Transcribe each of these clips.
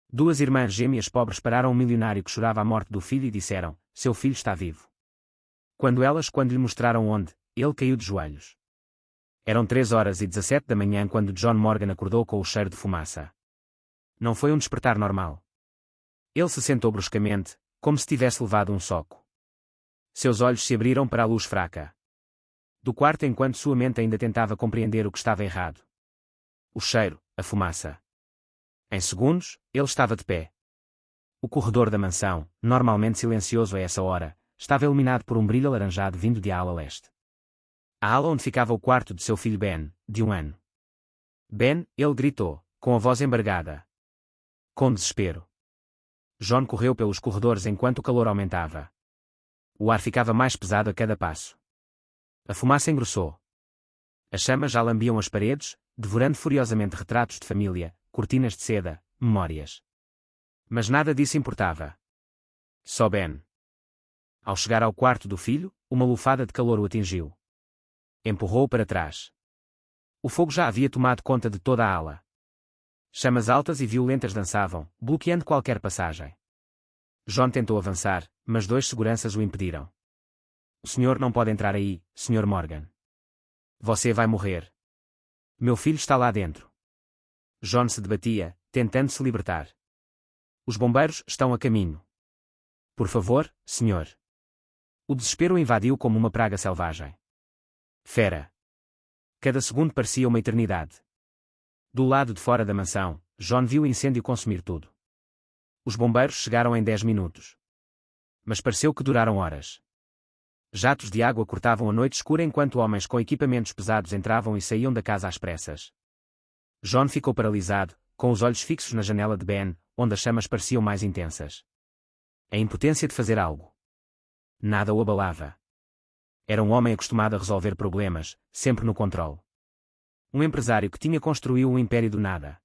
Duas irmãs gêmeas pobres pararam um milionário que chorava a morte do filho e disseram: seu filho está vivo. Quando lhe mostraram onde, ele caiu de joelhos. Eram 3h17 da manhã quando John Morgan acordou com o cheiro de fumaça. Não foi um despertar normal. Ele se sentou bruscamente, como se tivesse levado um soco. Seus olhos se abriram para a luz fraca do quarto enquanto sua mente ainda tentava compreender o que estava errado. O cheiro, a fumaça. Em segundos, ele estava de pé. O corredor da mansão, normalmente silencioso a essa hora, estava iluminado por um brilho alaranjado vindo de ala leste. A ala onde ficava o quarto de seu filho Ben, de 1 ano. Ben, ele gritou, com a voz embargada. Com desespero. John correu pelos corredores enquanto o calor aumentava. O ar ficava mais pesado a cada passo. A fumaça engrossou. As chamas já lambiam as paredes, devorando furiosamente retratos de família, cortinas de seda, memórias. Mas nada disso importava. Só Ben. Ao chegar ao quarto do filho, uma lufada de calor o atingiu. Empurrou-o para trás. O fogo já havia tomado conta de toda a ala. Chamas altas e violentas dançavam, bloqueando qualquer passagem. John tentou avançar, mas 2 seguranças o impediram. O senhor não pode entrar aí, Sr. Morgan. Você vai morrer. Meu filho está lá dentro. John se debatia, tentando se libertar. Os bombeiros estão a caminho. Por favor, senhor. O desespero o invadiu como uma praga selvagem. Fera. Cada segundo parecia uma eternidade. Do lado de fora da mansão, John viu o incêndio consumir tudo. Os bombeiros chegaram em 10 minutos. Mas pareceu que duraram horas. Jatos de água cortavam a noite escura enquanto homens com equipamentos pesados entravam e saíam da casa às pressas. John ficou paralisado, com os olhos fixos na janela de Ben, onde as chamas pareciam mais intensas. A impotência de fazer algo. Nada o abalava. Era um homem acostumado a resolver problemas, sempre no controle. Um empresário que tinha construído um império do nada.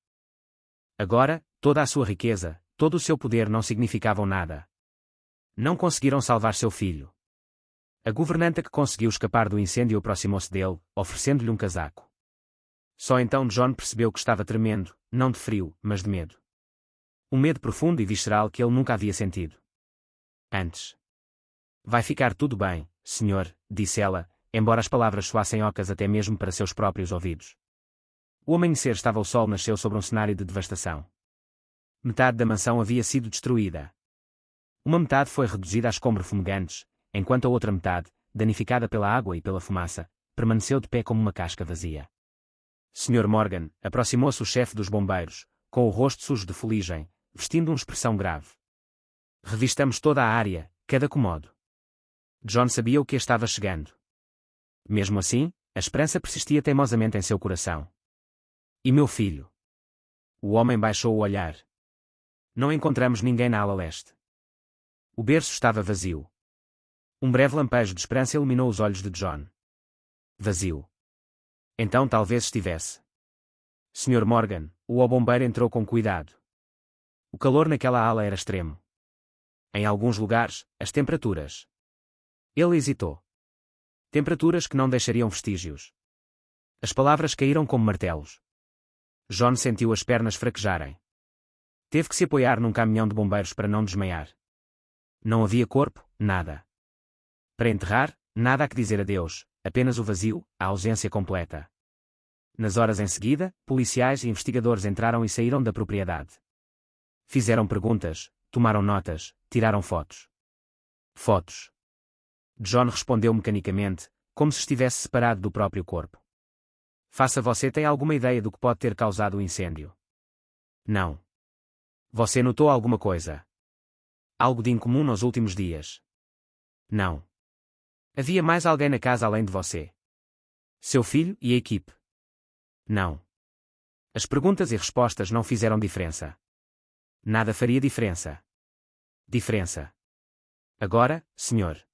Agora, toda a sua riqueza, todo o seu poder não significavam nada. Não conseguiram salvar seu filho. A governanta que conseguiu escapar do incêndio aproximou-se dele, oferecendo-lhe um casaco. Só então John percebeu que estava tremendo, não de frio, mas de medo. Um medo profundo e visceral que ele nunca havia sentido antes. Vai ficar tudo bem, senhor, disse ela, embora as palavras soassem ocas até mesmo para seus próprios ouvidos. O amanhecer estava, o sol nasceu sobre um cenário de devastação. Metade da mansão havia sido destruída. Uma metade foi reduzida a escombros fumegantes, enquanto a outra metade, danificada pela água e pela fumaça, permaneceu de pé como uma casca vazia. Sr. Morgan, aproximou-se o chefe dos bombeiros, com o rosto sujo de fuligem, vestindo uma expressão grave. Revistamos toda a área, cada cômodo. John sabia o que estava chegando. Mesmo assim, a esperança persistia teimosamente em seu coração. E meu filho? O homem baixou o olhar. Não encontramos ninguém na ala leste. O berço estava vazio. Um breve lampejo de esperança iluminou os olhos de John. Vazio. Então talvez estivesse. Sr. Morgan, o bombeiro entrou com cuidado. O calor naquela ala era extremo. Em alguns lugares, as temperaturas. Ele hesitou. Temperaturas que não deixariam vestígios. As palavras caíram como martelos. John sentiu as pernas fraquejarem. Teve que se apoiar num caminhão de bombeiros para não desmaiar. Não havia corpo, nada. Para enterrar, nada a que dizer adeus, apenas o vazio, a ausência completa. Nas horas em seguida, policiais e investigadores entraram e saíram da propriedade. Fizeram perguntas, tomaram notas, tiraram fotos. Fotos. John respondeu mecanicamente, como se estivesse separado do próprio corpo. Você tem alguma ideia do que pode ter causado o incêndio? Não. Você notou alguma coisa? Algo de incomum nos últimos dias? Não. Havia mais alguém na casa além de você? Seu filho e a equipe? Não. As perguntas e respostas não fizeram diferença. Nada faria diferença. Diferença. Agora, Sr.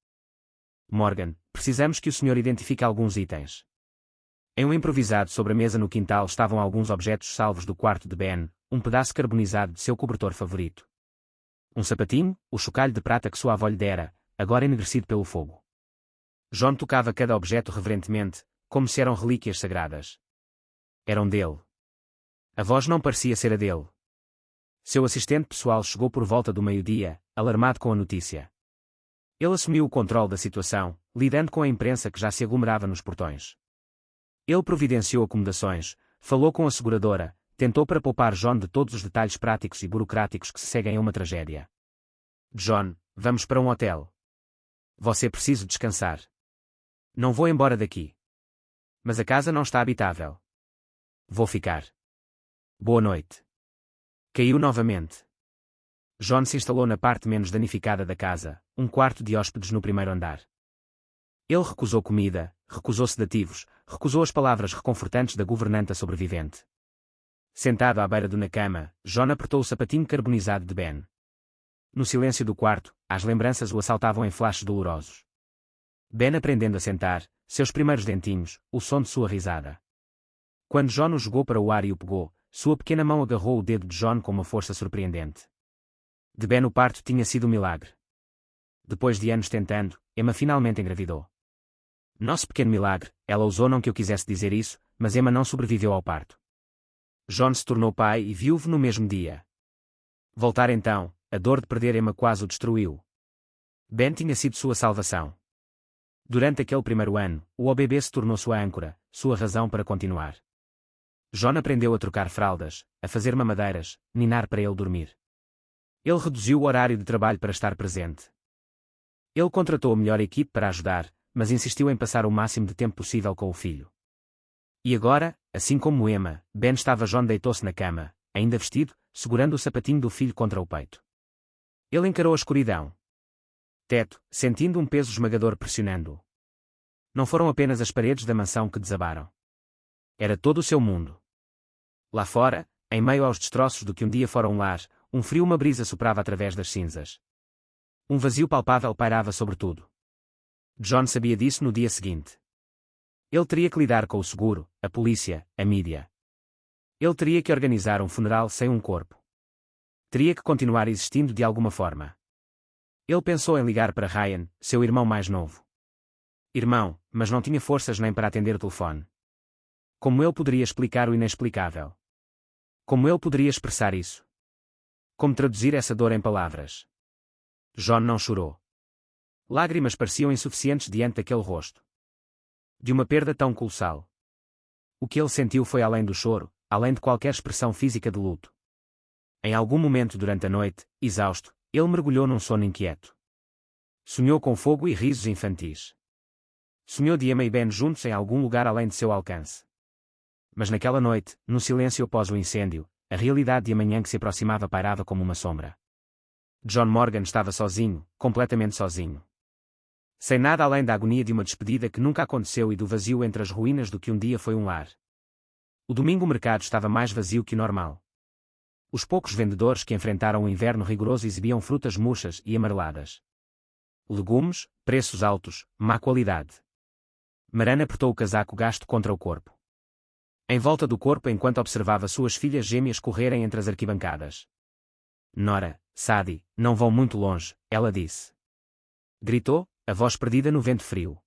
Morgan, precisamos que o senhor identifique alguns itens. Em um improvisado sobre a mesa no quintal estavam alguns objetos salvos do quarto de Ben, um pedaço carbonizado de seu cobertor favorito. Um sapatinho, o chocalho de prata que sua avó lhe dera, agora enegrecido pelo fogo. John tocava cada objeto reverentemente, como se eram relíquias sagradas. Eram dele. A voz não parecia ser a dele. Seu assistente pessoal chegou por volta do meio-dia, alarmado com a notícia. Ele assumiu o controle da situação, lidando com a imprensa que já se aglomerava nos portões. Ele providenciou acomodações, falou com a seguradora, tentou para poupar John de todos os detalhes práticos e burocráticos que se seguem a uma tragédia. John, vamos para um hotel. Você precisa descansar. Não vou embora daqui. Mas a casa não está habitável. Vou ficar. Boa noite. Caiu novamente. John se instalou na parte menos danificada da casa, um quarto de hóspedes no primeiro andar. Ele recusou comida, recusou sedativos, recusou as palavras reconfortantes da governanta sobrevivente. Sentado à beira na cama, John apertou o sapatinho carbonizado de Ben. No silêncio do quarto, as lembranças o assaltavam em flashes dolorosos. Ben aprendendo a sentar, seus primeiros dentinhos, o som de sua risada. Quando John o jogou para o ar e o pegou, sua pequena mão agarrou o dedo de John com uma força surpreendente. De Ben o parto tinha sido um milagre. Depois de anos tentando, Emma finalmente engravidou. Nosso pequeno milagre, ela usou não que eu quisesse dizer isso, mas Emma não sobreviveu ao parto. John se tornou pai e viúvo no mesmo dia. Voltar então, a dor de perder Emma quase o destruiu. Ben tinha sido sua salvação. Durante aquele primeiro ano, o bebê se tornou sua âncora, sua razão para continuar. John aprendeu a trocar fraldas, a fazer mamadeiras, ninar para ele dormir. Ele reduziu o horário de trabalho para estar presente. Ele contratou a melhor equipe para ajudar, mas insistiu em passar o máximo de tempo possível com o filho. E agora, assim como Emma, Ben estava. John deitou-se na cama, ainda vestido, segurando o sapatinho do filho contra o peito. Ele encarou a escuridão. Teto, sentindo um peso esmagador pressionando-o. Não foram apenas as paredes da mansão que desabaram. Era todo o seu mundo. Lá fora, em meio aos destroços do que um dia fora um lar, um frio, uma brisa soprava através das cinzas. Um vazio palpável pairava sobre tudo. John sabia disso no dia seguinte. Ele teria que lidar com o seguro, a polícia, a mídia. Ele teria que organizar um funeral sem um corpo. Teria que continuar existindo de alguma forma. Ele pensou em ligar para Ryan, seu irmão mais novo. Irmão, mas não tinha forças nem para atender o telefone. Como ele poderia explicar o inexplicável? Como ele poderia expressar isso? Como traduzir essa dor em palavras? John não chorou. Lágrimas pareciam insuficientes diante daquele rosto. De uma perda tão colossal. O que ele sentiu foi além do choro, além de qualquer expressão física de luto. Em algum momento durante a noite, exausto, ele mergulhou num sono inquieto. Sonhou com fogo e risos infantis. Sonhou de Emma e Ben juntos em algum lugar além de seu alcance. Mas naquela noite, no silêncio após o incêndio, a realidade de amanhã que se aproximava pairava como uma sombra. John Morgan estava sozinho, completamente sozinho. Sem nada além da agonia de uma despedida que nunca aconteceu e do vazio entre as ruínas do que um dia foi um lar. O domingo o mercado estava mais vazio que o normal. Os poucos vendedores que enfrentaram o inverno rigoroso exibiam frutas murchas e amareladas. Legumes, preços altos, má qualidade. Marana apertou o casaco gasto contra o corpo. Em volta do corpo enquanto observava suas filhas gêmeas correrem entre as arquibancadas. Nora, Sadie, não vão muito longe, ela disse. Gritou, a voz perdida no vento frio.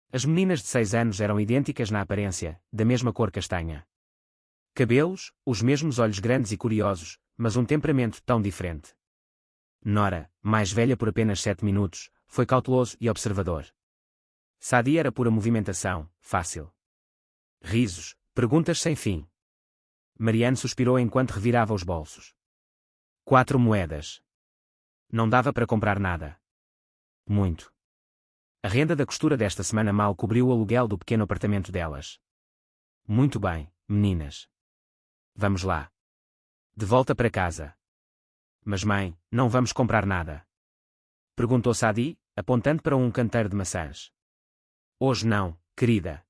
As meninas de 6 anos eram idênticas na aparência, da mesma cor castanha. Cabelos, os mesmos olhos grandes e curiosos, mas um temperamento tão diferente. Nora, mais velha por apenas 7 minutos, foi cauteloso e observador. Sadie era pura movimentação, fácil. Risos, perguntas sem fim. Marianne suspirou enquanto revirava os bolsos. 4 moedas. Não dava para comprar nada. Muito. A renda da costura desta semana mal cobriu o aluguel do pequeno apartamento delas. Muito bem, meninas. Vamos lá. De volta para casa. Mas mãe, não vamos comprar nada? Perguntou Sadie, apontando para um canteiro de maçãs. Hoje não, querida.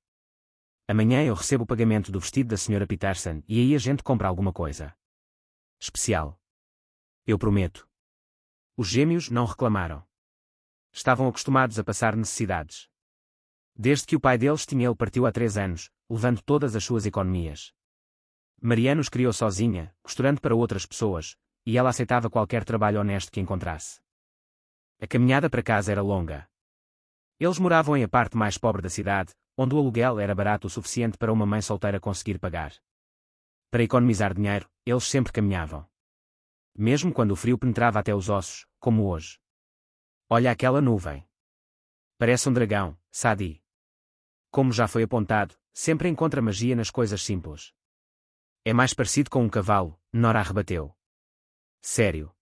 Amanhã eu recebo o pagamento do vestido da Sra. Peterson e aí a gente compra alguma coisa. Especial. Eu prometo. Os gêmeos não reclamaram. Estavam acostumados a passar necessidades. Desde que o pai deles tinha ele partiu há 3 anos, levando todas as suas economias. Marianne os criou sozinha, costurando para outras pessoas, e ela aceitava qualquer trabalho honesto que encontrasse. A caminhada para casa era longa. Eles moravam em a parte mais pobre da cidade, onde o aluguel era barato o suficiente para uma mãe solteira conseguir pagar. Para economizar dinheiro, eles sempre caminhavam. Mesmo quando o frio penetrava até os ossos, como hoje. Olha aquela nuvem. Parece um dragão, Sadie. Como já foi apontado, sempre encontra magia nas coisas simples. É mais parecido com um cavalo, Nora rebateu. Sério.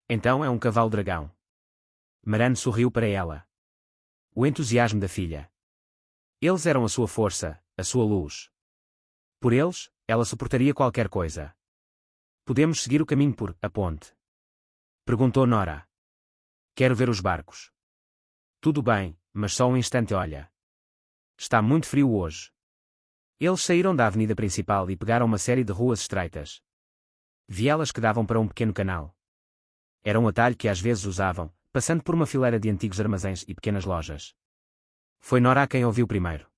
Então é um cavalo-dragão. Maran sorriu para ela. O entusiasmo da filha. Eles eram a sua força, a sua luz. Por eles, ela suportaria qualquer coisa. Podemos seguir o caminho por a ponte? Perguntou Nora. Quero ver os barcos. Tudo bem, mas só um instante olha. Está muito frio hoje. Eles saíram da avenida principal e pegaram uma série de ruas estreitas. Vielas que davam para um pequeno canal. Era um atalho que às vezes usavam, passando por uma fileira de antigos armazéns e pequenas lojas. Foi Nora quem ouviu primeiro.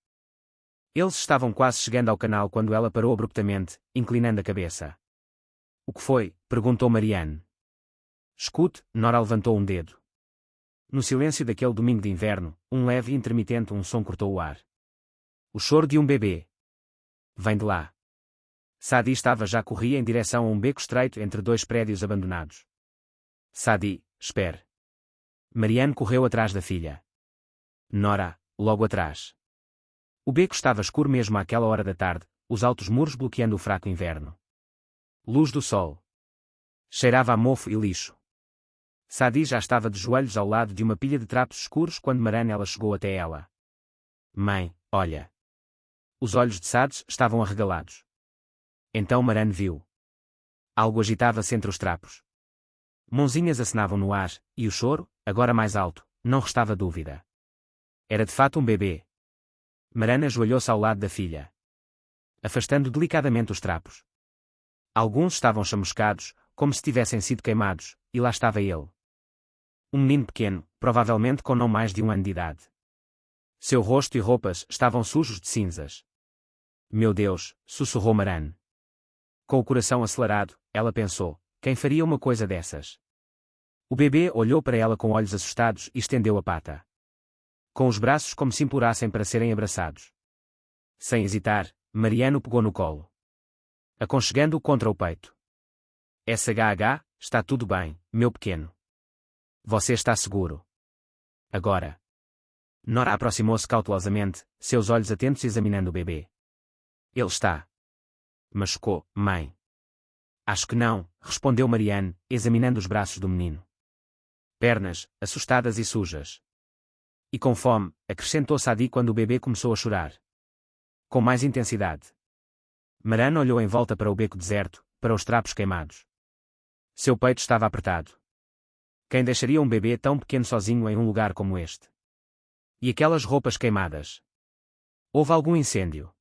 Eles estavam quase chegando ao canal quando ela parou abruptamente, inclinando a cabeça. O que foi? Perguntou Marianne. Escute, Nora levantou um dedo. No silêncio daquele domingo de inverno, um leve e intermitente som cortou o ar. O choro de um bebê. Vem de lá. Sadie corria em direção a um beco estreito entre dois prédios abandonados. Sadie, espere. Marianne correu atrás da filha. Nora, logo atrás. O beco estava escuro mesmo àquela hora da tarde, os altos muros bloqueando o fraco inverno. Luz do sol. Cheirava a mofo e lixo. Sadie já estava de joelhos ao lado de uma pilha de trapos escuros quando Marianne chegou até ela. Mãe, olha. Os olhos de Sadie estavam arregalados. Então Marianne viu. Algo agitava-se entre os trapos. Mãozinhas acenavam no ar, e o choro, agora mais alto, não restava dúvida. Era de fato um bebê. Marianne ajoelhou-se ao lado da filha, afastando delicadamente os trapos. Alguns estavam chamuscados, como se tivessem sido queimados, e lá estava ele. Um menino pequeno, provavelmente com não mais de 1 ano de idade. Seu rosto e roupas estavam sujos de cinzas. Meu Deus, sussurrou Marianne. Com o coração acelerado, ela pensou, quem faria uma coisa dessas? O bebê olhou para ela com olhos assustados e estendeu a pata. Com os braços como se implorassem para serem abraçados. Sem hesitar, Marianne o pegou no colo, aconchegando-o contra o peito. SHH, está tudo bem, meu pequeno. Você está seguro. Agora. Nora aproximou-se cautelosamente, seus olhos atentos examinando o bebê. Ele está. Machucou, mãe. Acho que não, respondeu Marianne, examinando os braços do menino. Pernas, assustadas e sujas. E com fome, acrescentou Sadie quando o bebê começou a chorar. Com mais intensidade. Marianne olhou em volta para o beco deserto, para os trapos queimados. Seu peito estava apertado. Quem deixaria um bebê tão pequeno sozinho em um lugar como este? E aquelas roupas queimadas? Houve algum incêndio?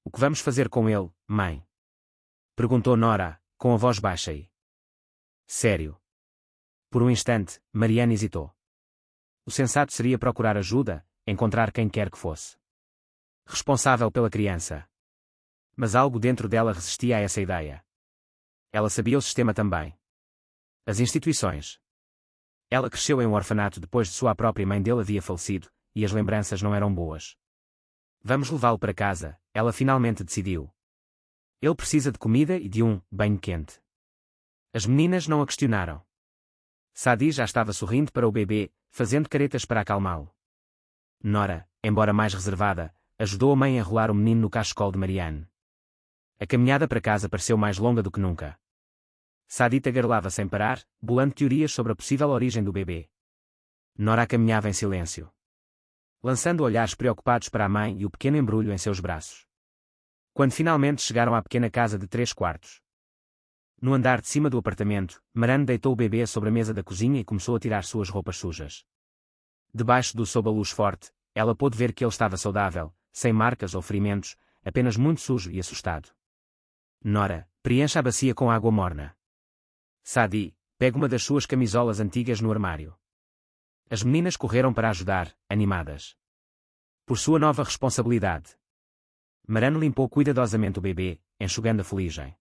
O que vamos fazer com ele, mãe? Perguntou Nora, com a voz baixa e sério. Por um instante, Marianne hesitou. O sensato seria procurar ajuda, encontrar quem quer que fosse responsável pela criança. Mas algo dentro dela resistia a essa ideia. Ela sabia o sistema também. As instituições. Ela cresceu em um orfanato depois de sua própria mãe dele havia falecido, e as lembranças não eram boas. Vamos levá-lo para casa, ela finalmente decidiu. Ele precisa de comida e de um banho quente. As meninas não a questionaram. Sadie já estava sorrindo para o bebê, fazendo caretas para acalmá-lo. Nora, embora mais reservada, ajudou a mãe a enrolar o menino no cachecol de Marianne. A caminhada para casa pareceu mais longa do que nunca. Sadie tagarelava sem parar, bolando teorias sobre a possível origem do bebê. Nora caminhava em silêncio, lançando olhares preocupados para a mãe e o pequeno embrulho em seus braços. Quando finalmente chegaram à pequena casa de 3 quartos. No andar de cima do apartamento, Marianne deitou o bebê sobre a mesa da cozinha e começou a tirar suas roupas sujas. Debaixo do sob a luz forte, ela pôde ver que ele estava saudável, sem marcas ou ferimentos, apenas muito sujo e assustado. Nora, preencha a bacia com água morna. Sadie, pegue uma das suas camisolas antigas no armário. As meninas correram para ajudar, animadas por sua nova responsabilidade. Marianne limpou cuidadosamente o bebê, enxugando a fuligem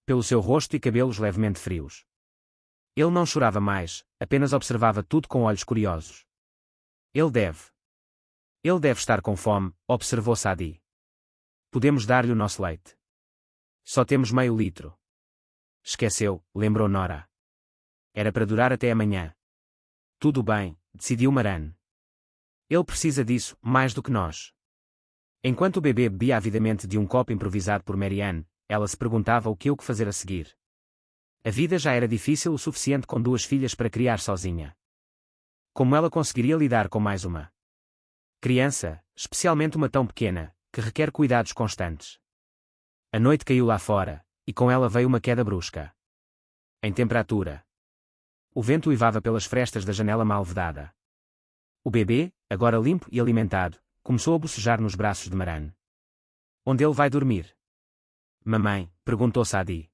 pelo seu rosto e cabelos levemente frios. Ele não chorava mais, apenas observava tudo com olhos curiosos. Ele deve estar com fome, observou Sadie. Podemos dar-lhe o nosso leite. Só temos meio litro. Esqueceu, lembrou Nora. Era para durar até amanhã. Tudo bem, decidiu Maran. Ele precisa disso, mais do que nós. Enquanto o bebê bebia avidamente de um copo improvisado por Marianne, ela se perguntava o que fazer a seguir. A vida já era difícil o suficiente com 2 filhas para criar sozinha. Como ela conseguiria lidar com mais uma criança, especialmente uma tão pequena, que requer cuidados constantes? A noite caiu lá fora, e com ela veio uma queda brusca em temperatura. O vento uivava pelas frestas da janela mal vedada. O bebê, agora limpo e alimentado, começou a bocejar nos braços de Maran. Onde ele vai dormir? Mamãe, perguntou Sadie.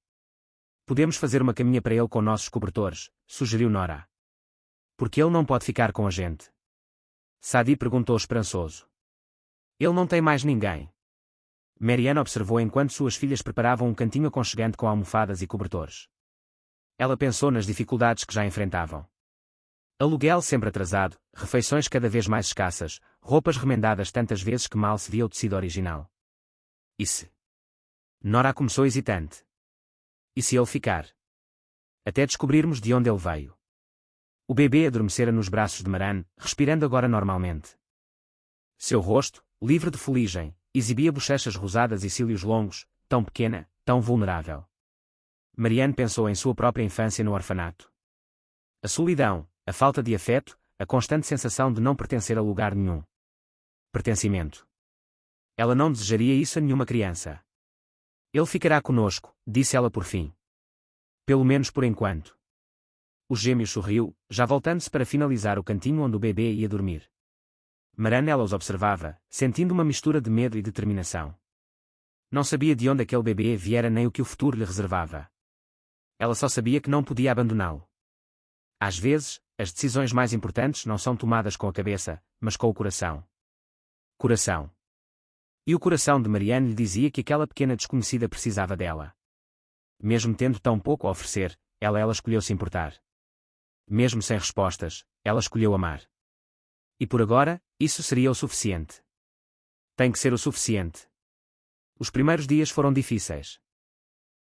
Podemos fazer uma caminha para ele com nossos cobertores, sugeriu Nora. Porque ele não pode ficar com a gente? Sadie perguntou esperançoso. Ele não tem mais ninguém. Marianne observou enquanto suas filhas preparavam um cantinho aconchegante com almofadas e cobertores. Ela pensou nas dificuldades que já enfrentavam. Aluguel sempre atrasado, refeições cada vez mais escassas, roupas remendadas tantas vezes que mal se via o tecido original. E se? Nora começou hesitante. E se ele ficar? Até descobrirmos de onde ele veio. O bebê adormecera nos braços de Maran, respirando agora normalmente. Seu rosto, livre de fuligem, exibia bochechas rosadas e cílios longos, tão pequena, tão vulnerável. Marianne pensou em sua própria infância no orfanato. A solidão, a falta de afeto, a constante sensação de não pertencer a lugar nenhum. Pertencimento. Ela não desejaria isso a nenhuma criança. Ele ficará conosco, disse ela por fim. Pelo menos por enquanto. O gêmeo sorriu, já voltando-se para finalizar o cantinho onde o bebê ia dormir. Maran ela os observava, sentindo uma mistura de medo e determinação. Não sabia de onde aquele bebê viera nem o que o futuro lhe reservava. Ela só sabia que não podia abandoná-lo. Às vezes, as decisões mais importantes não são tomadas com a cabeça, mas com o coração. Coração. E o coração de Marianne lhe dizia que aquela pequena desconhecida precisava dela. Mesmo tendo tão pouco a oferecer, ela escolheu se importar. Mesmo sem respostas, ela escolheu amar. E por agora, isso seria o suficiente. Tem que ser o suficiente. Os primeiros dias foram difíceis.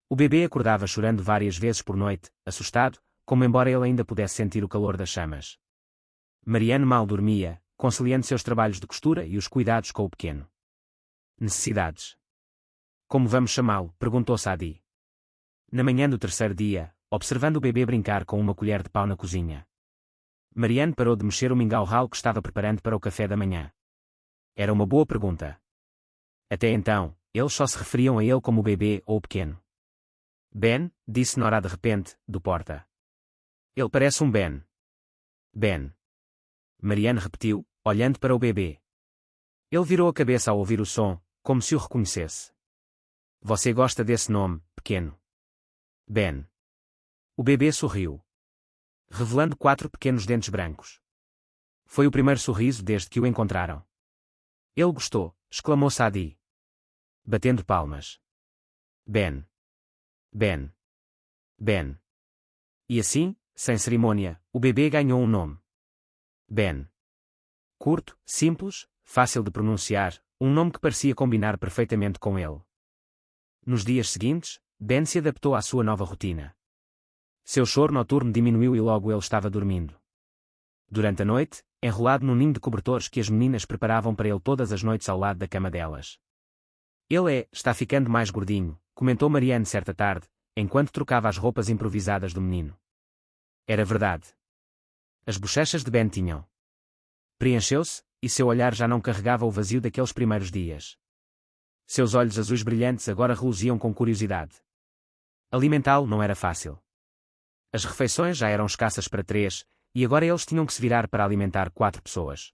O bebê acordava chorando várias vezes por noite, assustado, como embora ele ainda pudesse sentir o calor das chamas. Marianne mal dormia, conciliando seus trabalhos de costura e os cuidados com o pequeno. Necessidades. Como vamos chamá-lo? Perguntou Sadie. Na manhã do 3º dia, observando o bebê brincar com uma colher de pau na cozinha. Marianne parou de mexer o mingau ralo que estava preparando para o café da manhã. Era uma boa pergunta. Até então, eles só se referiam a ele como o bebê ou o pequeno. Ben, disse Nora de repente, do porta. Ele parece um Ben. Ben. Marianne repetiu, olhando para o bebê. Ele virou a cabeça ao ouvir o som, como se o reconhecesse. Você gosta desse nome, pequeno? Ben. O bebê sorriu, revelando 4 pequenos dentes brancos. Foi o primeiro sorriso desde que o encontraram. Ele gostou, exclamou Sadie, batendo palmas. Ben. Ben. Ben. E assim, sem cerimônia, o bebê ganhou um nome. Ben. Curto, simples, fácil de pronunciar, um nome que parecia combinar perfeitamente com ele. Nos dias seguintes, Ben se adaptou à sua nova rotina. Seu choro noturno diminuiu e logo ele estava dormindo. Durante a noite, enrolado num ninho de cobertores que as meninas preparavam para ele todas as noites ao lado da cama delas. Está ficando mais gordinho, comentou Marianne certa tarde, enquanto trocava as roupas improvisadas do menino. Era verdade. As bochechas de Ben tinham preencheu-se, e seu olhar já não carregava o vazio daqueles primeiros dias. Seus olhos azuis brilhantes agora reluziam com curiosidade. Alimentá-lo não era fácil. As refeições já eram escassas para 3, e agora eles tinham que se virar para alimentar 4 pessoas.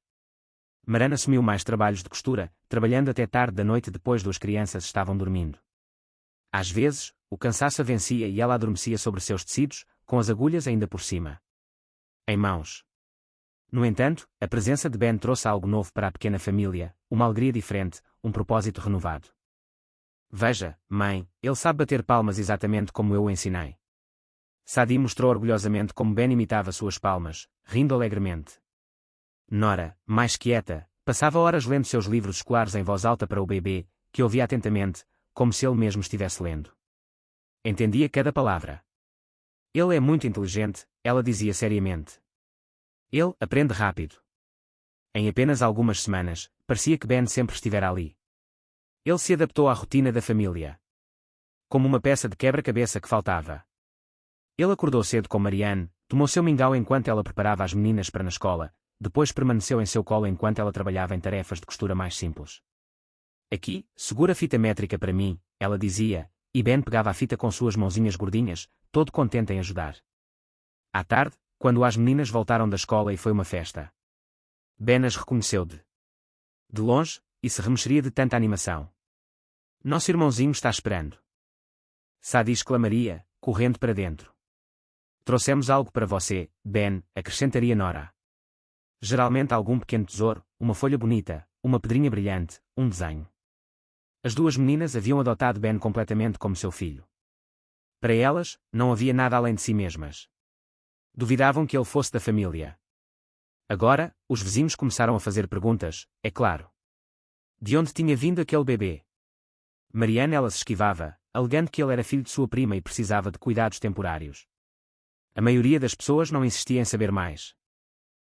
Maran assumiu mais trabalhos de costura, trabalhando até tarde da noite depois das crianças estavam dormindo. Às vezes, o cansaço a vencia e ela adormecia sobre seus tecidos, com as agulhas ainda por cima. Em mãos. No entanto, a presença de Ben trouxe algo novo para a pequena família, uma alegria diferente, um propósito renovado. Veja, mãe, ele sabe bater palmas exatamente como eu o ensinei. Sadie mostrou orgulhosamente como Ben imitava suas palmas, rindo alegremente. Nora, mais quieta, passava horas lendo seus livros escolares em voz alta para o bebê, que ouvia atentamente, como se ele mesmo estivesse lendo. entendia cada palavra. Ele é muito inteligente, ela dizia seriamente. Ele aprende rápido. Em apenas algumas semanas, parecia que Ben sempre estivera ali. Ele se adaptou à rotina da família. Como uma peça de quebra-cabeça que faltava. Ele acordou cedo com Marianne, tomou seu mingau enquanto ela preparava as meninas para na escola, depois permaneceu em seu colo enquanto ela trabalhava em tarefas de costura mais simples. Aqui, segura a fita métrica para mim, ela dizia, e Ben pegava a fita com suas mãozinhas gordinhas, todo contente em ajudar. À tarde, quando as meninas voltaram da escola e foi uma festa. Ben as reconheceu de longe, e se remexeria de tanta animação. Nosso irmãozinho está esperando. Sadie exclamaria, correndo para dentro. Trouxemos algo para você, Ben, acrescentaria Nora. Geralmente algum pequeno tesouro, uma folha bonita, uma pedrinha brilhante, um desenho. As duas meninas haviam adotado Ben completamente como seu filho. Para elas, não havia nada além de si mesmas. Duvidavam que ele fosse da família. Agora, os vizinhos começaram a fazer perguntas, é claro. De onde tinha vindo aquele bebê? Marianne ela se esquivava, alegando que ele era filho de sua prima e precisava de cuidados temporários. A maioria das pessoas não insistia em saber mais.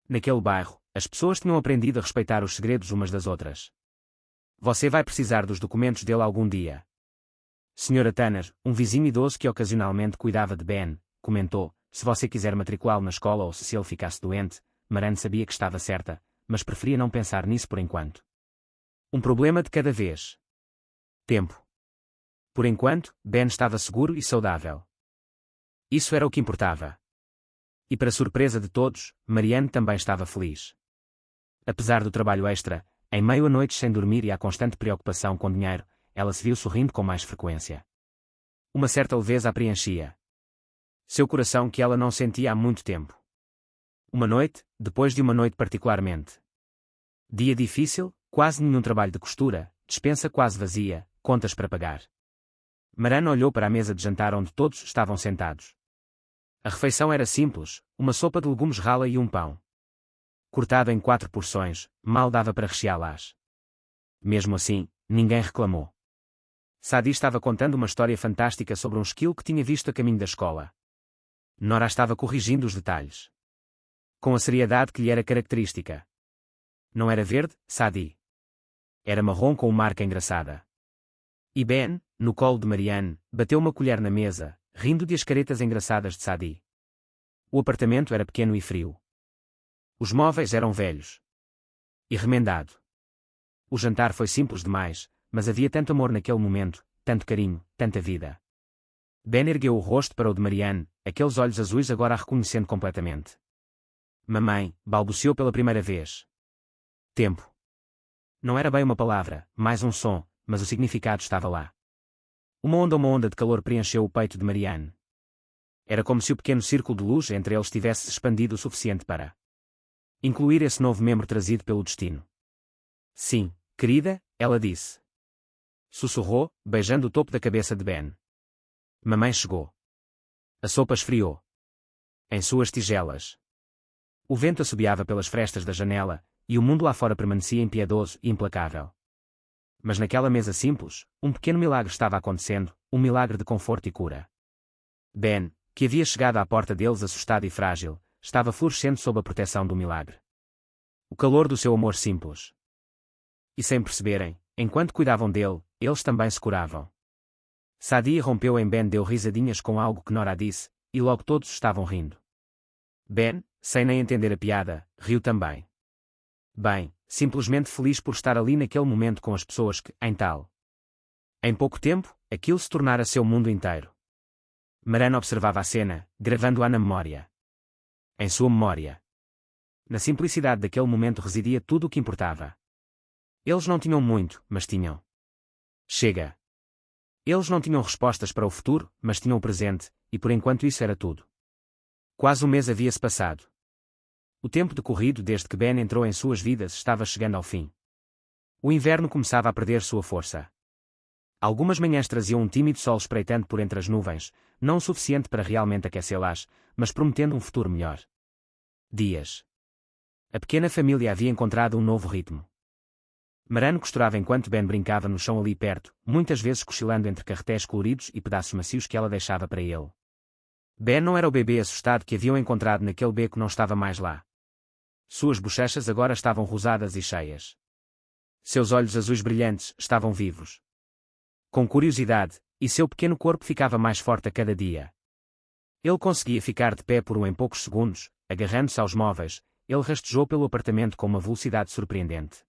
Naquele bairro, as pessoas tinham aprendido a respeitar os segredos umas das outras. Você vai precisar dos documentos dele algum dia. Sra. Tanner, um vizinho idoso que ocasionalmente cuidava de Ben, comentou, se você quiser matriculá-lo na escola ou se ele ficasse doente, Marianne sabia que estava certa, mas preferia não pensar nisso por enquanto. Um problema de cada vez. Tempo. Por enquanto, Ben estava seguro e saudável. Isso era o que importava. E para surpresa de todos, Marianne também estava feliz. Apesar do trabalho extra, em meio a noites sem dormir e à constante preocupação com dinheiro, ela se viu sorrindo com mais frequência. Uma certa leveza a preenchia seu coração que ela não sentia há muito tempo. Uma noite, depois de uma noite particularmente. Dia difícil, quase nenhum trabalho de costura, despensa quase vazia, contas para pagar. Marianne olhou para a mesa de jantar onde todos estavam sentados. A refeição era simples, uma sopa de legumes rala e um pão. Cortado em 4 porções, mal dava para recheá-las. Mesmo assim, ninguém reclamou. Sadie estava contando uma história fantástica sobre um esquilo que tinha visto a caminho da escola. Nora estava corrigindo os detalhes. Com a seriedade que lhe era característica. Não era verde, Sadie. Era marrom com uma marca engraçada. E Ben, no colo de Marianne, bateu uma colher na mesa, rindo de as caretas engraçadas de Sadie. O apartamento era pequeno e frio. Os móveis eram velhos. E remendado. O jantar foi simples demais, mas havia tanto amor naquele momento, tanto carinho, tanta vida. Ben ergueu o rosto para o de Marianne, aqueles olhos azuis agora a reconhecendo completamente. Mamãe, balbuciou pela primeira vez. Tempo. Não era bem uma palavra, mais um som, mas o significado estava lá. Uma onda de calor preencheu o peito de Marianne. Era como se o pequeno círculo de luz entre eles tivesse expandido o suficiente para incluir esse novo membro trazido pelo destino. Sim, querida, ela disse. Sussurrou, beijando o topo da cabeça de Ben. Mamãe chegou. A sopa esfriou. Em suas tigelas. O vento assobiava pelas frestas da janela, e o mundo lá fora permanecia impiedoso e implacável. Mas naquela mesa simples, um pequeno milagre estava acontecendo, um milagre de conforto e cura. Ben, que havia chegado à porta deles assustado e frágil, estava florescendo sob a proteção do milagre. O calor do seu amor simples. E sem perceberem, enquanto cuidavam dele, eles também se curavam. Sadie rompeu em Ben, deu risadinhas com algo que Nora disse, e logo todos estavam rindo. Ben, sem nem entender a piada, riu também. Bem, simplesmente feliz por estar ali naquele momento com as pessoas que, em pouco tempo, aquilo se tornara seu mundo inteiro. Marianne observava a cena, gravando-a na memória. Em sua memória. Na simplicidade daquele momento residia tudo o que importava. Eles não tinham muito, mas tinham. Chega. Eles não tinham respostas para o futuro, mas tinham o presente, e por enquanto isso era tudo. Quase um mês havia-se passado. O tempo decorrido desde que Ben entrou em suas vidas estava chegando ao fim. O inverno começava a perder sua força. Algumas manhãs traziam um tímido sol espreitando por entre as nuvens, não o suficiente para realmente aquecê-las, mas prometendo um futuro melhor. Dias. A pequena família havia encontrado um novo ritmo. Maran costurava enquanto Ben brincava no chão ali perto, muitas vezes cochilando entre carretéis coloridos e pedaços macios que ela deixava para ele. Ben não era o bebê assustado que haviam encontrado naquele beco, não estava mais lá. Suas bochechas agora estavam rosadas e cheias. Seus olhos azuis brilhantes estavam vivos. Com curiosidade, e seu pequeno corpo ficava mais forte a cada dia. Ele conseguia ficar de pé por em poucos segundos, agarrando-se aos móveis. Ele rastejou pelo apartamento com uma velocidade surpreendente.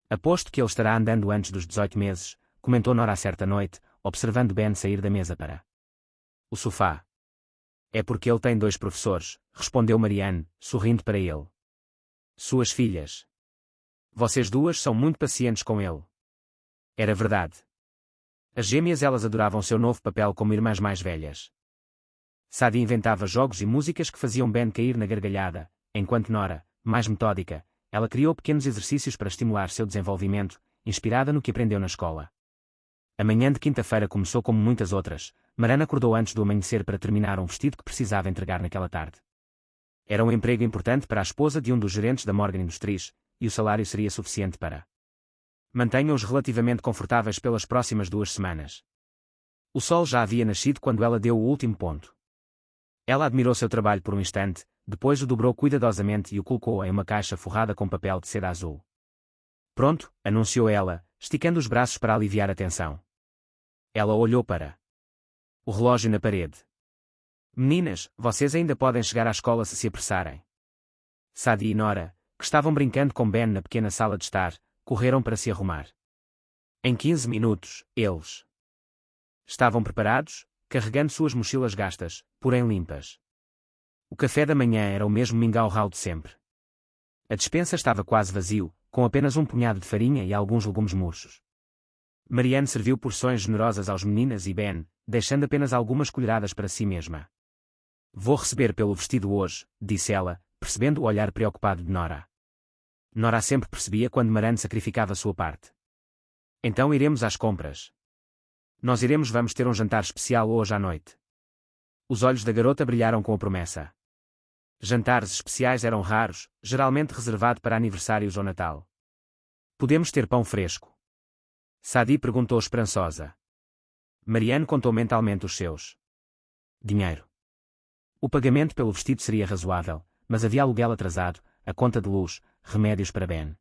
Aposto que ele estará andando antes dos 18 meses, comentou Nora certa noite, observando Ben sair da mesa para o sofá. É porque ele tem 2 professores, respondeu Marianne, sorrindo para ele. Suas filhas. Vocês duas são muito pacientes com ele. Era verdade. As gêmeas, elas adoravam seu novo papel como irmãs mais velhas. Sadie inventava jogos e músicas que faziam Ben cair na gargalhada, enquanto Nora, mais metódica, ela criou pequenos exercícios para estimular seu desenvolvimento, inspirada no que aprendeu na escola. A manhã de quinta-feira começou como muitas outras. Maran acordou antes do amanhecer para terminar um vestido que precisava entregar naquela tarde. Era um emprego importante para a esposa de um dos gerentes da Morgan Industries, e o salário seria suficiente para mantenha-os relativamente confortáveis pelas próximas 2 semanas. O sol já havia nascido quando ela deu o último ponto. Ela admirou seu trabalho por um instante, depois o dobrou cuidadosamente e o colocou em uma caixa forrada com papel de seda azul. Pronto, anunciou ela, esticando os braços para aliviar a tensão. Ela olhou para o relógio na parede. Meninas, vocês ainda podem chegar à escola se apressarem. Sadie e Nora, que estavam brincando com Ben na pequena sala de estar, correram para se arrumar. Em 15 minutos, eles estavam preparados, carregando suas mochilas gastas, porém limpas. O café da manhã era o mesmo mingau ralo de sempre. A despensa estava quase vazio, com apenas um punhado de farinha e alguns legumes murchos. Marianne serviu porções generosas aos meninas e Ben, deixando apenas algumas colheradas para si mesma. Vou receber pelo vestido hoje, disse ela, percebendo o olhar preocupado de Nora. Nora sempre percebia quando Marianne sacrificava sua parte. Então iremos às compras. Nós iremos, vamos ter um jantar especial hoje à noite. Os olhos da garota brilharam com a promessa. Jantares especiais eram raros, geralmente reservado para aniversários ou Natal. Podemos ter pão fresco? Sadie perguntou esperançosa. Marianne contou mentalmente os seus dinheiro. O pagamento pelo vestido seria razoável, mas havia aluguel atrasado, a conta de luz, remédios para Ben.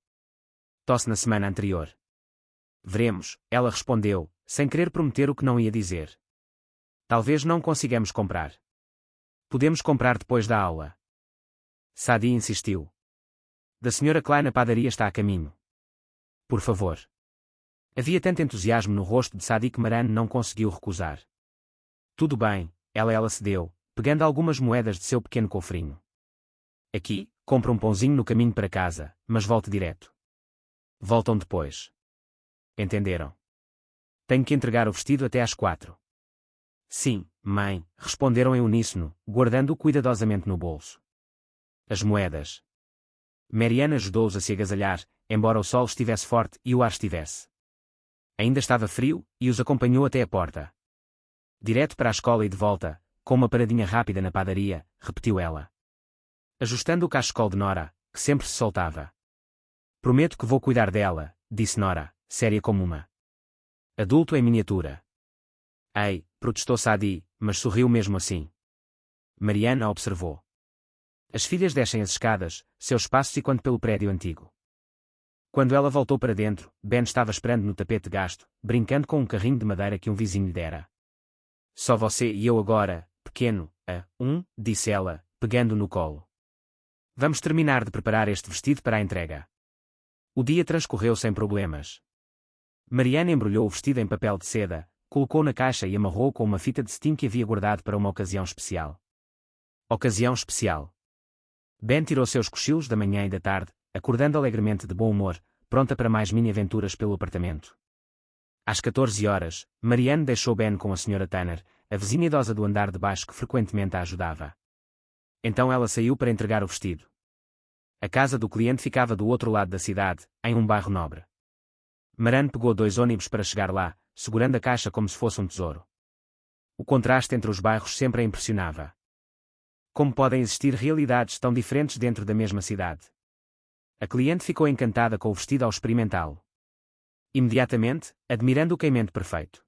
Tosse na semana anterior. Veremos, ela respondeu, sem querer prometer o que não ia dizer. Talvez não consigamos comprar. Podemos comprar depois da aula. Sadie insistiu. Da Sra. Klein a padaria está a caminho. Por favor. Havia tanto entusiasmo no rosto de Sadie que Marianne não conseguiu recusar. Tudo bem, ela cedeu, pegando algumas moedas de seu pequeno cofrinho. Aqui, compra um pãozinho no caminho para casa, mas volte direto. Voltam depois. Entenderam? Tenho que entregar o vestido até às 4. Sim, mãe, responderam em uníssono, guardando-o cuidadosamente no bolso. As moedas. Marianne ajudou-os a se agasalhar, embora o sol estivesse forte e o ar estivesse. Ainda estava frio, e os acompanhou até a porta. Direto para a escola e de volta, com uma paradinha rápida na padaria, repetiu ela. Ajustando o cachecol de Nora, que sempre se soltava. Prometo que vou cuidar dela, disse Nora, séria como uma adulto em miniatura. Ei, protestou Sadie, mas sorriu mesmo assim. Marianne a observou. As filhas descem as escadas, seus passos e quando pelo prédio antigo. Quando ela voltou para dentro, Ben estava esperando no tapete gasto, brincando com um carrinho de madeira que um vizinho lhe dera. Só você e eu agora, pequeno, disse ela, pegando no colo. Vamos terminar de preparar este vestido para a entrega. O dia transcorreu sem problemas. Marianne embrulhou o vestido em papel de seda, colocou na caixa e amarrou com uma fita de cetim que havia guardado para uma ocasião especial. Ocasião especial. Ben tirou seus cochilos da manhã e da tarde, acordando alegremente de bom humor, pronta para mais mini-aventuras pelo apartamento. Às 14 horas, Marianne deixou Ben com a Sra. Tanner, a vizinha idosa do andar de baixo que frequentemente a ajudava. Então ela saiu para entregar o vestido. A casa do cliente ficava do outro lado da cidade, em um bairro nobre. Marianne pegou 2 ônibus para chegar lá, segurando a caixa como se fosse um tesouro. O contraste entre os bairros sempre a impressionava. Como podem existir realidades tão diferentes dentro da mesma cidade? A cliente ficou encantada com o vestido ao experimentá-lo. Imediatamente, admirando o caimento perfeito.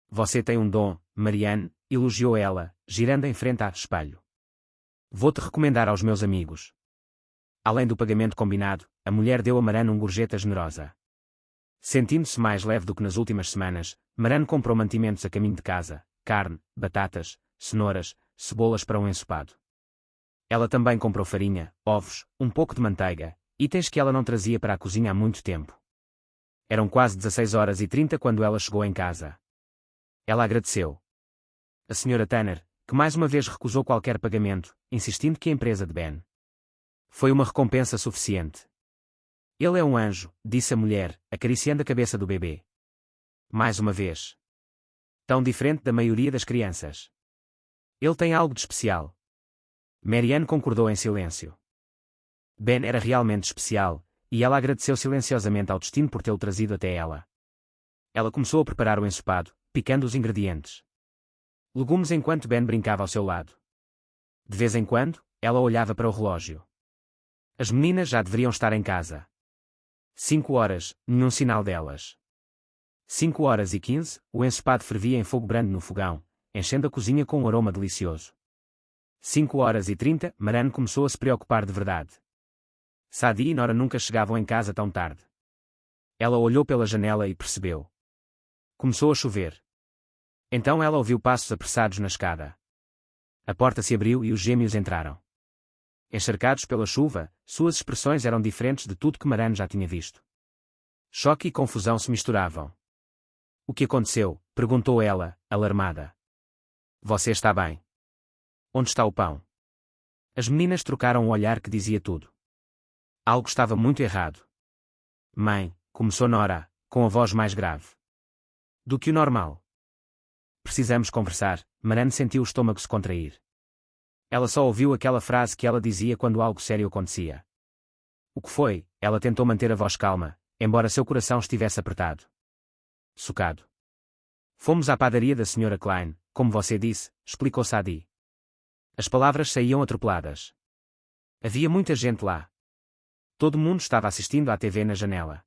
Você tem um dom, Marianne, elogiou ela, girando em frente ao espelho. Vou-te recomendar aos meus amigos. Além do pagamento combinado, a mulher deu a Marianne gorjeta generosa. Sentindo-se mais leve do que nas últimas semanas, Marianne comprou mantimentos a caminho de casa, carne, batatas, cenouras, cebolas para um ensopado. Ela também comprou farinha, ovos, um pouco de manteiga, itens que ela não trazia para a cozinha há muito tempo. Eram quase 16h30 quando ela chegou em casa. Ela agradeceu. A Sra. Tanner, que mais uma vez recusou qualquer pagamento, insistindo que a empresa de Ben foi uma recompensa suficiente. Ele é um anjo, disse a mulher, acariciando a cabeça do bebê. Mais uma vez. Tão diferente da maioria das crianças. Ele tem algo de especial. Marianne concordou em silêncio. Ben era realmente especial, e ela agradeceu silenciosamente ao destino por tê-lo trazido até ela. Ela começou a preparar o ensopado, picando os ingredientes. Legumes enquanto Ben brincava ao seu lado. De vez em quando, ela olhava para o relógio. As meninas já deveriam estar em casa. 5h, nenhum sinal delas. 5h15, o ensopado fervia em fogo brando no fogão, enchendo a cozinha com um aroma delicioso. 5h30, Marianne começou a se preocupar de verdade. Sadie e Nora nunca chegavam em casa tão tarde. Ela olhou pela janela e percebeu. Começou a chover. Então ela ouviu passos apressados na escada. A porta se abriu e os gêmeos entraram. Encharcados pela chuva, suas expressões eram diferentes de tudo que Marianne já tinha visto. Choque e confusão se misturavam. O que aconteceu? Perguntou ela, alarmada. Você está bem? Onde está o pão? As meninas trocaram um olhar que dizia tudo. Algo estava muito errado. Mãe, começou Nora, com a voz mais grave do que o normal. Precisamos conversar. Marianne sentiu o estômago se contrair. Ela só ouviu aquela frase que ela dizia quando algo sério acontecia. O que foi? Ela tentou manter a voz calma, embora seu coração estivesse apertado. Socado. Fomos à padaria da Sra. Klein, como você disse, explicou Sadie. As palavras saíam atropeladas. Havia muita gente lá. Todo mundo estava assistindo à TV na janela.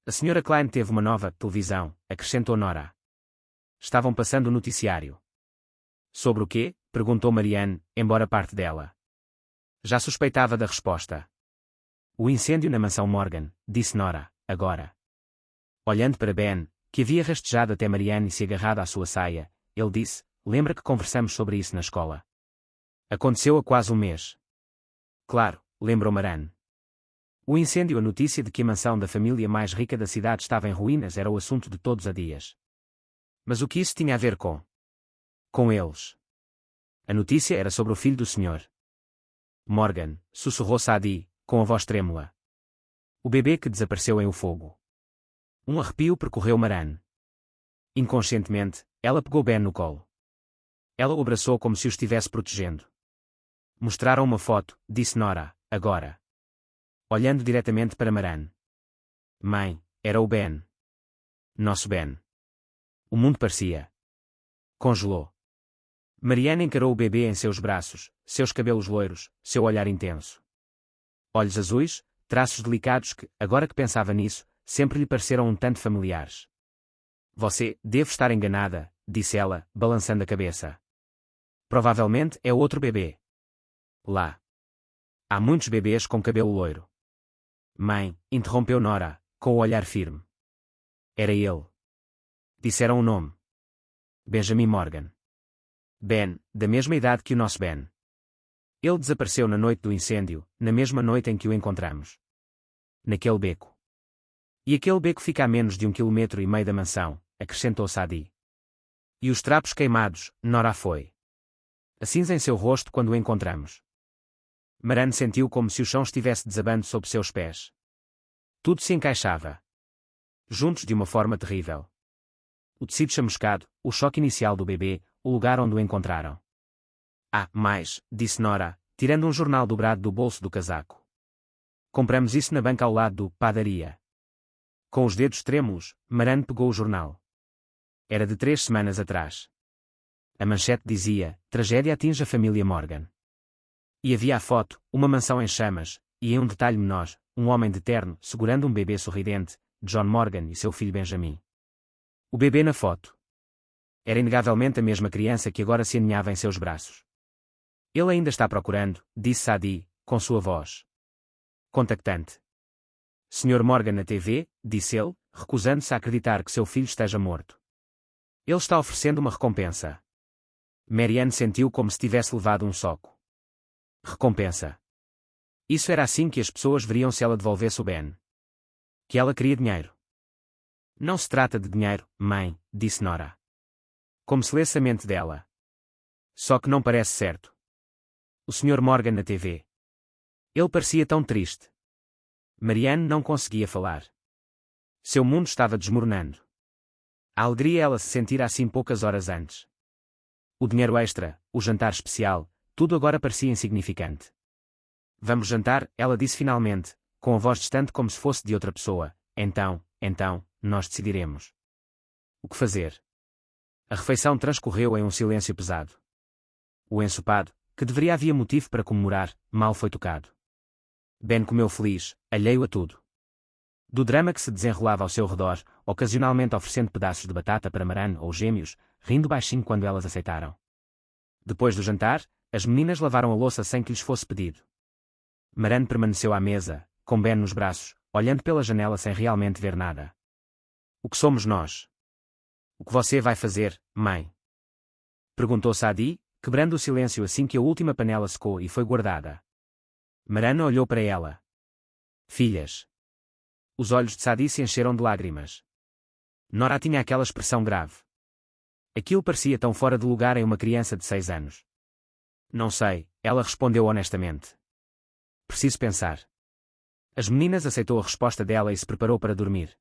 A Sra. Klein teve uma nova televisão, acrescentou Nora. Estavam passando o noticiário. Sobre o quê? Perguntou Marianne, embora parte dela já suspeitava da resposta. O incêndio na mansão Morgan, disse Nora, agora. Olhando para Ben, que havia rastejado até Marianne e se agarrado à sua saia, ele disse, lembra que conversamos sobre isso na escola? Aconteceu há quase um mês. Claro, lembrou Marianne. O incêndio, a notícia de que a mansão da família mais rica da cidade estava em ruínas era o assunto de todos há dias. Mas o que isso tinha a ver com eles? A notícia era sobre o filho do Sr. Morgan, sussurrou Sadie, com a voz trêmula. O bebê que desapareceu em o fogo. Um arrepio percorreu Marianne. Inconscientemente, ela pegou Ben no colo. Ela o abraçou como se o estivesse protegendo. Mostraram uma foto, disse Nora, agora. Olhando diretamente para Marianne. Mãe, era o Ben. Nosso Ben. O mundo parecia. Congelou. Marianne encarou o bebê em seus braços, seus cabelos loiros, seu olhar intenso. Olhos azuis, traços delicados que, agora que pensava nisso, sempre lhe pareceram um tanto familiares. Você, deve estar enganada, disse ela, balançando a cabeça. Provavelmente é outro bebê. Lá. Há muitos bebês com cabelo loiro. Mãe, interrompeu Nora, com o olhar firme. Era ele. Disseram o nome. Benjamin Morgan. Ben, da mesma idade que o nosso Ben. Ele desapareceu na noite do incêndio, na mesma noite em que o encontramos. Naquele beco. E aquele beco fica a menos de 1,5 km da mansão, acrescentou Sadie. E os trapos queimados, Nora foi. A cinza em seu rosto quando o encontramos. Marianne sentiu como se o chão estivesse desabando sob seus pés. Tudo se encaixava. Juntos de uma forma terrível. O tecido chamuscado, o choque inicial do bebê, o lugar onde o encontraram. Ah, mais, disse Nora, tirando um jornal dobrado do bolso do casaco. Compramos isso na banca ao lado do padaria. Com os dedos trêmulos, Marianne pegou o jornal. Era de 3 semanas atrás. A manchete dizia, tragédia atinge a família Morgan. E havia a foto, uma mansão em chamas, e em um detalhe menor, um homem de terno, segurando um bebê sorridente, John Morgan e seu filho Benjamin. O bebê na foto era inegavelmente a mesma criança que agora se aninhava em seus braços. Ele ainda está procurando, disse Sadie, com sua voz contactante. Sr. Morgan na TV, disse ele, recusando-se a acreditar que seu filho esteja morto. Ele está oferecendo uma recompensa. Marianne sentiu como se tivesse levado um soco. Recompensa. Isso era assim que as pessoas veriam se ela devolvesse o Ben. Que ela queria dinheiro. Não se trata de dinheiro, mãe, disse Nora. Como se lesse a mente dela. Só que não parece certo. O Sr. Morgan na TV. Ele parecia tão triste. Marianne não conseguia falar. Seu mundo estava desmoronando. A alegria ela se sentira assim poucas horas antes. O dinheiro extra, o jantar especial, tudo agora parecia insignificante. Vamos jantar, ela disse finalmente, com a voz distante como se fosse de outra pessoa. Então, nós decidiremos. O que fazer? A refeição transcorreu em um silêncio pesado. O ensopado, que deveria haver motivo para comemorar, mal foi tocado. Ben comeu feliz, alheio a tudo. Do drama que se desenrolava ao seu redor, ocasionalmente oferecendo pedaços de batata para Maran ou gêmeos, rindo baixinho quando elas aceitaram. Depois do jantar, as meninas lavaram a louça sem que lhes fosse pedido. Maran permaneceu à mesa, com Ben nos braços, olhando pela janela sem realmente ver nada. O que somos nós? O que você vai fazer, mãe? Perguntou Sadie, quebrando o silêncio assim que a última panela secou e foi guardada. Maran olhou para ela. Filhas. Os olhos de Sadie se encheram de lágrimas. Nora tinha aquela expressão grave. Aquilo parecia tão fora de lugar em uma criança de 6 anos. Não sei, ela respondeu honestamente. Preciso pensar. As meninas aceitou a resposta dela e se preparou para dormir.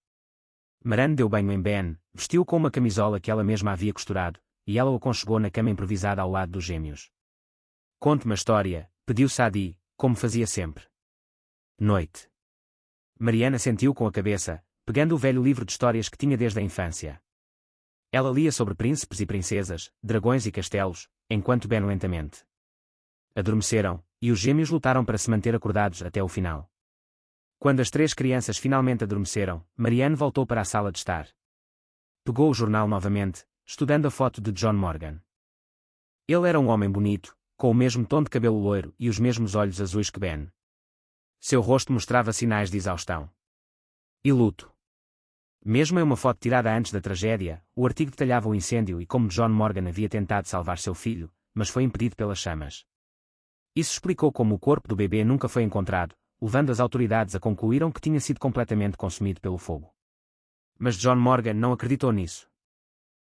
Maran deu banho em Ben, vestiu com uma camisola que ela mesma havia costurado, e ela o aconchegou na cama improvisada ao lado dos gêmeos. Conte-me a história, pediu Sadie, como fazia sempre. Noite. Mariana sentiu com a cabeça, pegando o velho livro de histórias que tinha desde a infância. Ela lia sobre príncipes e princesas, dragões e castelos, enquanto Ben lentamente adormeceram, e os gêmeos lutaram para se manter acordados até o final. Quando as 3 crianças finalmente adormeceram, Marianne voltou para a sala de estar. Pegou o jornal novamente, estudando a foto de John Morgan. Ele era um homem bonito, com o mesmo tom de cabelo loiro e os mesmos olhos azuis que Ben. Seu rosto mostrava sinais de exaustão e luto. Mesmo em uma foto tirada antes da tragédia, o artigo detalhava o incêndio e como John Morgan havia tentado salvar seu filho, mas foi impedido pelas chamas. Isso explicou como o corpo do bebê nunca foi encontrado, levando as autoridades a concluíram que tinha sido completamente consumido pelo fogo. Mas John Morgan não acreditou nisso.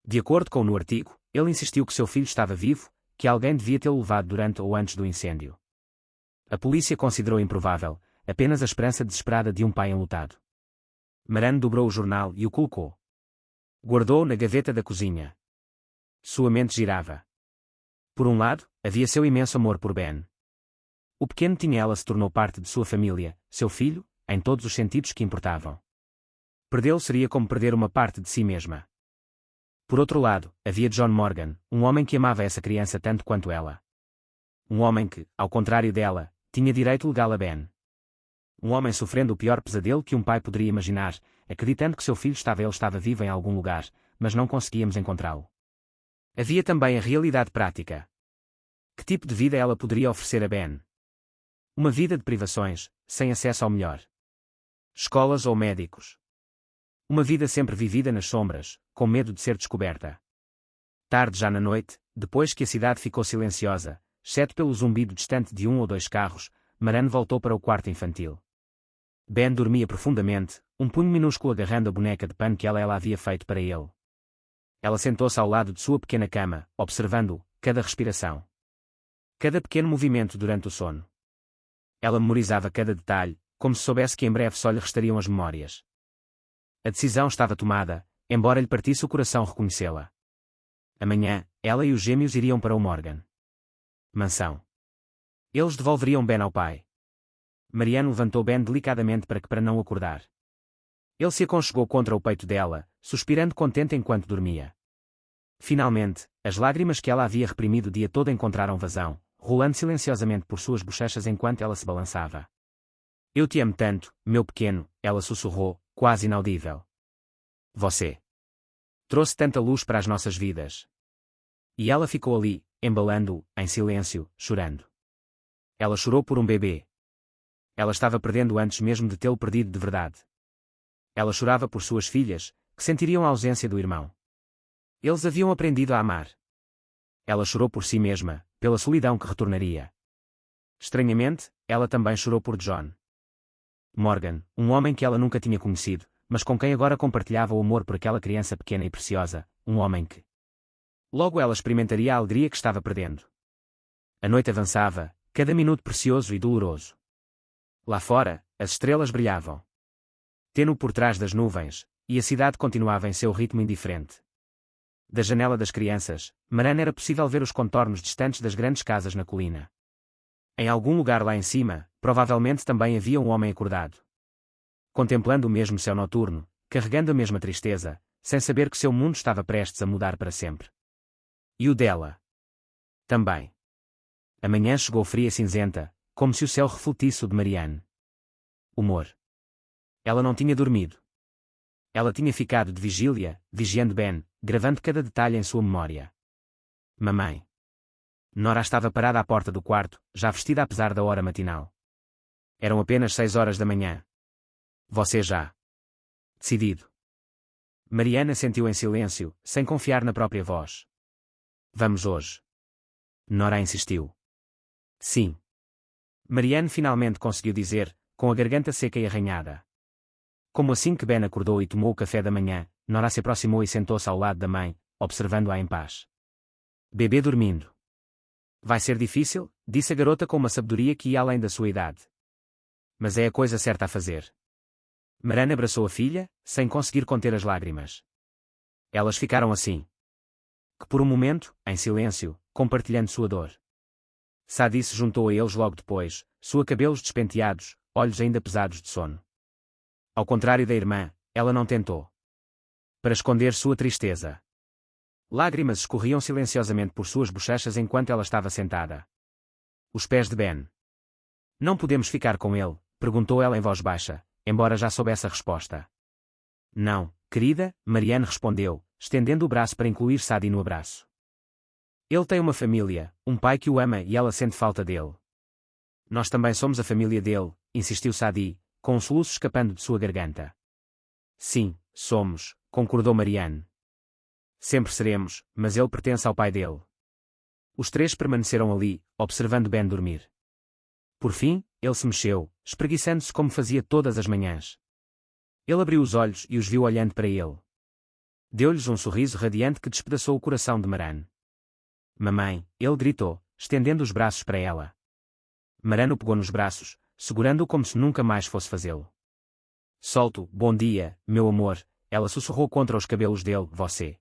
De acordo com o artigo, ele insistiu que seu filho estava vivo, que alguém devia tê-lo levado durante ou antes do incêndio. A polícia considerou improvável, apenas a esperança desesperada de um pai enlutado. Maran dobrou o jornal e o colocou. Guardou-o na gaveta da cozinha. Sua mente girava. Por um lado, havia seu imenso amor por Ben. O pequeno Tinella se tornou parte de sua família, seu filho, em todos os sentidos que importavam. Perdê-lo seria como perder uma parte de si mesma. Por outro lado, havia John Morgan, um homem que amava essa criança tanto quanto ela. Um homem que, ao contrário dela, tinha direito legal a Ben. Um homem sofrendo o pior pesadelo que um pai poderia imaginar, acreditando que seu filho estava vivo em algum lugar, mas não conseguíamos encontrá-lo. Havia também a realidade prática. Que tipo de vida ela poderia oferecer a Ben? Uma vida de privações, sem acesso ao melhor. Escolas ou médicos. Uma vida sempre vivida nas sombras, com medo de ser descoberta. Tarde já na noite, depois que a cidade ficou silenciosa, exceto pelo zumbido distante de 1 ou 2 carros, Maran voltou para o quarto infantil. Ben dormia profundamente, um punho minúsculo agarrando a boneca de pano que ela havia feito para ele. Ela sentou-se ao lado de sua pequena cama, observando cada respiração. Cada pequeno movimento durante o sono. Ela memorizava cada detalhe, como se soubesse que em breve só lhe restariam as memórias. A decisão estava tomada, embora lhe partisse o coração reconhecê-la. Amanhã, ela e os gêmeos iriam para o Morgan mansão. Eles devolveriam Ben ao pai. Marianne levantou Ben delicadamente para não acordar. Ele se aconchegou contra o peito dela, suspirando contente enquanto dormia. Finalmente, as lágrimas que ela havia reprimido o dia todo encontraram vazão, rolando silenciosamente por suas bochechas enquanto ela se balançava. Eu te amo tanto, meu pequeno, ela sussurrou, quase inaudível. Você trouxe tanta luz para as nossas vidas. E ela ficou ali, embalando-o, em silêncio, chorando. Ela chorou por um bebê. Ela estava perdendo antes mesmo de tê-lo perdido de verdade. Ela chorava por suas filhas, que sentiriam a ausência do irmão. Eles haviam aprendido a amar. Ela chorou por si mesma, pela solidão que retornaria. Estranhamente, ela também chorou por John Morgan, um homem que ela nunca tinha conhecido, mas com quem agora compartilhava o amor por aquela criança pequena e preciosa, um homem que logo ela experimentaria a alegria que estava perdendo. A noite avançava, cada minuto precioso e doloroso. Lá fora, as estrelas brilhavam tênue por trás das nuvens, e a cidade continuava em seu ritmo indiferente. Da janela das crianças, Maran era possível ver os contornos distantes das grandes casas na colina. Em algum lugar lá em cima, provavelmente também havia um homem acordado, contemplando o mesmo céu noturno, carregando a mesma tristeza, sem saber que seu mundo estava prestes a mudar para sempre. E o dela também. A manhã chegou fria e cinzenta, como se o céu refletisse o de Marianne. Humor. Ela não tinha dormido. Ela tinha ficado de vigília, vigiando Ben, gravando cada detalhe em sua memória. Mamãe. Nora estava parada à porta do quarto, já vestida apesar da hora matinal. Eram apenas 6 horas da manhã. Você já decidido? Mariana sentiu em silêncio, sem confiar na própria voz. Vamos hoje. Nora insistiu. Sim. Marianne finalmente conseguiu dizer, com a garganta seca e arranhada. Como assim que Ben acordou e tomou o café da manhã, Nora se aproximou e sentou-se ao lado da mãe, observando-a em paz. Bebê dormindo. Vai ser difícil, disse a garota com uma sabedoria que ia além da sua idade. Mas é a coisa certa a fazer. Maran abraçou a filha, sem conseguir conter as lágrimas. Elas ficaram assim. Que por um momento, em silêncio, compartilhando sua dor. Sadie se juntou a eles logo depois, sua cabelos despenteados, olhos ainda pesados de sono. Ao contrário da irmã, ela não tentou para esconder sua tristeza. Lágrimas escorriam silenciosamente por suas bochechas enquanto ela estava sentada. Os pés de Ben. Não podemos ficar com ele? Perguntou ela em voz baixa, embora já soubesse a resposta. Não, querida, Marianne respondeu, estendendo o braço para incluir Sadie no abraço. Ele tem uma família, um pai que o ama e ela sente falta dele. Nós também somos a família dele, insistiu Sadie, com um soluço escapando de sua garganta. Sim, somos, concordou Marianne. Sempre seremos, mas ele pertence ao pai dele. Os três permaneceram ali, observando Ben dormir. Por fim, ele se mexeu, espreguiçando-se como fazia todas as manhãs. Ele abriu os olhos e os viu olhando para ele. Deu-lhes um sorriso radiante que despedaçou o coração de Maran. Mamãe, ele gritou, estendendo os braços para ela. Maran o pegou nos braços, segurando-o como se nunca mais fosse fazê-lo. Solto, bom dia, meu amor, ela sussurrou contra os cabelos dele, você.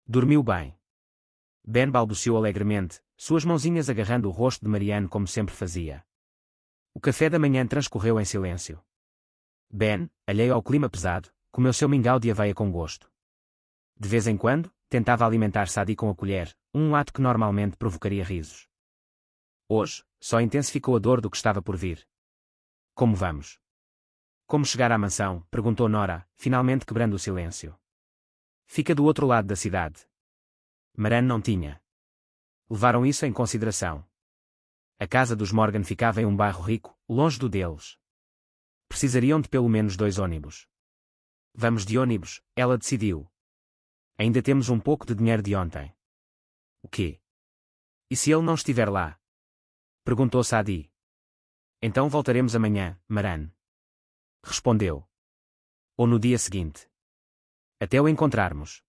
Dormiu bem. Ben balbuciou alegremente, suas mãozinhas agarrando o rosto de Marianne como sempre fazia. O café da manhã transcorreu em silêncio. Ben, alheio ao clima pesado, comeu seu mingau de aveia com gosto. De vez em quando, tentava alimentar Sadie com a colher, um ato que normalmente provocaria risos. Hoje, só intensificou a dor do que estava por vir. Como vamos? Como chegar à mansão? Perguntou Nora, finalmente quebrando o silêncio. Fica do outro lado da cidade. Maran não tinha. Levaram isso em consideração. A casa dos Morgan ficava em um bairro rico, longe do deles. Precisariam de pelo menos 2 ônibus. Vamos de ônibus, ela decidiu. Ainda temos um pouco de dinheiro de ontem. O quê? E se ele não estiver lá? Perguntou Sadie. Então voltaremos amanhã, Maran. Respondeu. Ou no dia seguinte. Até o encontrarmos.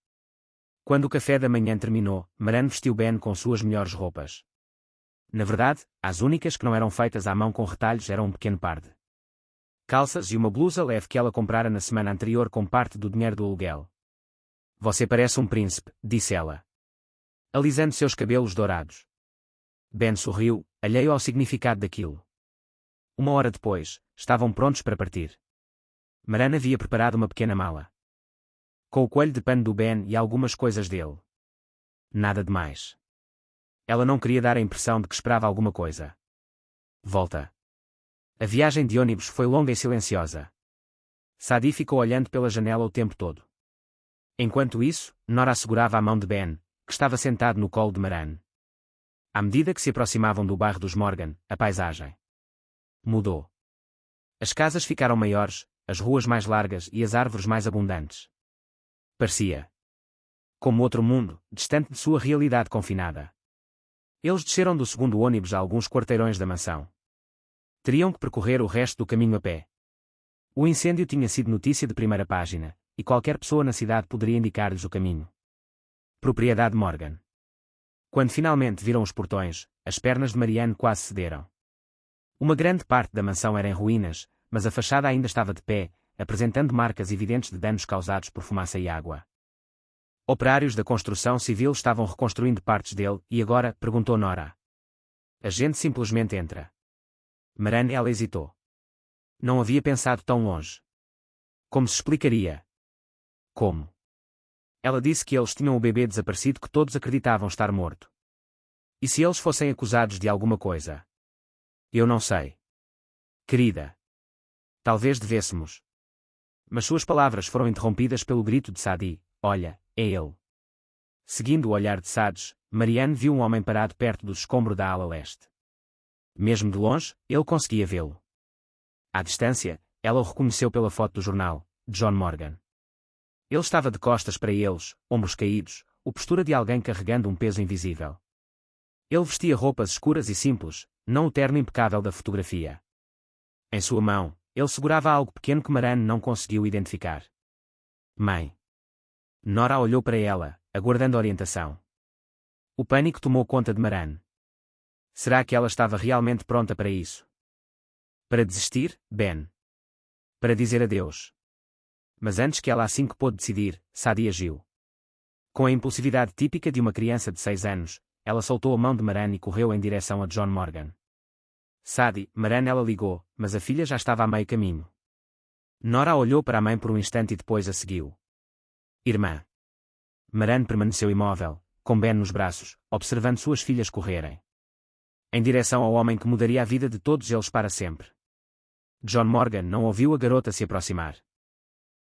Quando o café da manhã terminou, Maran vestiu Ben com suas melhores roupas. Na verdade, as únicas que não eram feitas à mão com retalhos eram um pequeno par de calças e uma blusa leve que ela comprara na semana anterior com parte do dinheiro do aluguel. Você parece um príncipe, disse ela, alisando seus cabelos dourados. Ben sorriu, alheio ao significado daquilo. 1 hora depois, estavam prontos para partir. Maran havia preparado uma pequena mala, com o coelho de pano do Ben e algumas coisas dele. Nada demais. Ela não queria dar a impressão de que esperava alguma coisa. Volta. A viagem de ônibus foi longa e silenciosa. Sadie ficou olhando pela janela o tempo todo. Enquanto isso, Nora segurava a mão de Ben, que estava sentado no colo de Maran. À medida que se aproximavam do bairro dos Morgan, a paisagem mudou. As casas ficaram maiores, as ruas mais largas e as árvores mais abundantes. Parecia como outro mundo, distante de sua realidade confinada. Eles desceram do segundo ônibus a alguns quarteirões da mansão. Teriam que percorrer o resto do caminho a pé. O incêndio tinha sido notícia de primeira página, e qualquer pessoa na cidade poderia indicar-lhes o caminho. Propriedade Morgan. Quando finalmente viram os portões, as pernas de Marianne quase cederam. Uma grande parte da mansão era em ruínas, mas a fachada ainda estava de pé, apresentando marcas evidentes de danos causados por fumaça e água. Operários da construção civil estavam reconstruindo partes dele, e agora, perguntou Nora. A gente simplesmente entra. Marianne, ela hesitou. Não havia pensado tão longe. Como se explicaria? Como? Ela disse que eles tinham o bebê desaparecido que todos acreditavam estar morto. E se eles fossem acusados de alguma coisa? Eu não sei. Querida. Talvez devêssemos. Mas suas palavras foram interrompidas pelo grito de Sadie. Olha, é ele. Seguindo o olhar de Sadie, Marianne viu um homem parado perto do escombro da ala leste. Mesmo de longe, ele conseguia vê-lo. À distância, ela o reconheceu pela foto do jornal, John Morgan. Ele estava de costas para eles, ombros caídos, a postura de alguém carregando um peso invisível. Ele vestia roupas escuras e simples, não o terno impecável da fotografia. Em sua mão, ele segurava algo pequeno que Marianne não conseguiu identificar. Mãe. Nora olhou para ela, aguardando orientação. O pânico tomou conta de Marianne. Será que ela estava realmente pronta para isso? Para desistir, Ben? Para dizer adeus? Mas antes que ela assim que pôde decidir, Sadie agiu. Com a impulsividade típica de uma criança de 6 anos, ela soltou a mão de Marianne e correu em direção a John Morgan. Sadie, Marianne, ela ligou, mas a filha já estava a meio caminho. Nora olhou para a mãe por um instante e depois a seguiu. Irmã. Marianne permaneceu imóvel, com Ben nos braços, observando suas filhas correrem em direção ao homem que mudaria a vida de todos eles para sempre. John Morgan não ouviu a garota se aproximar.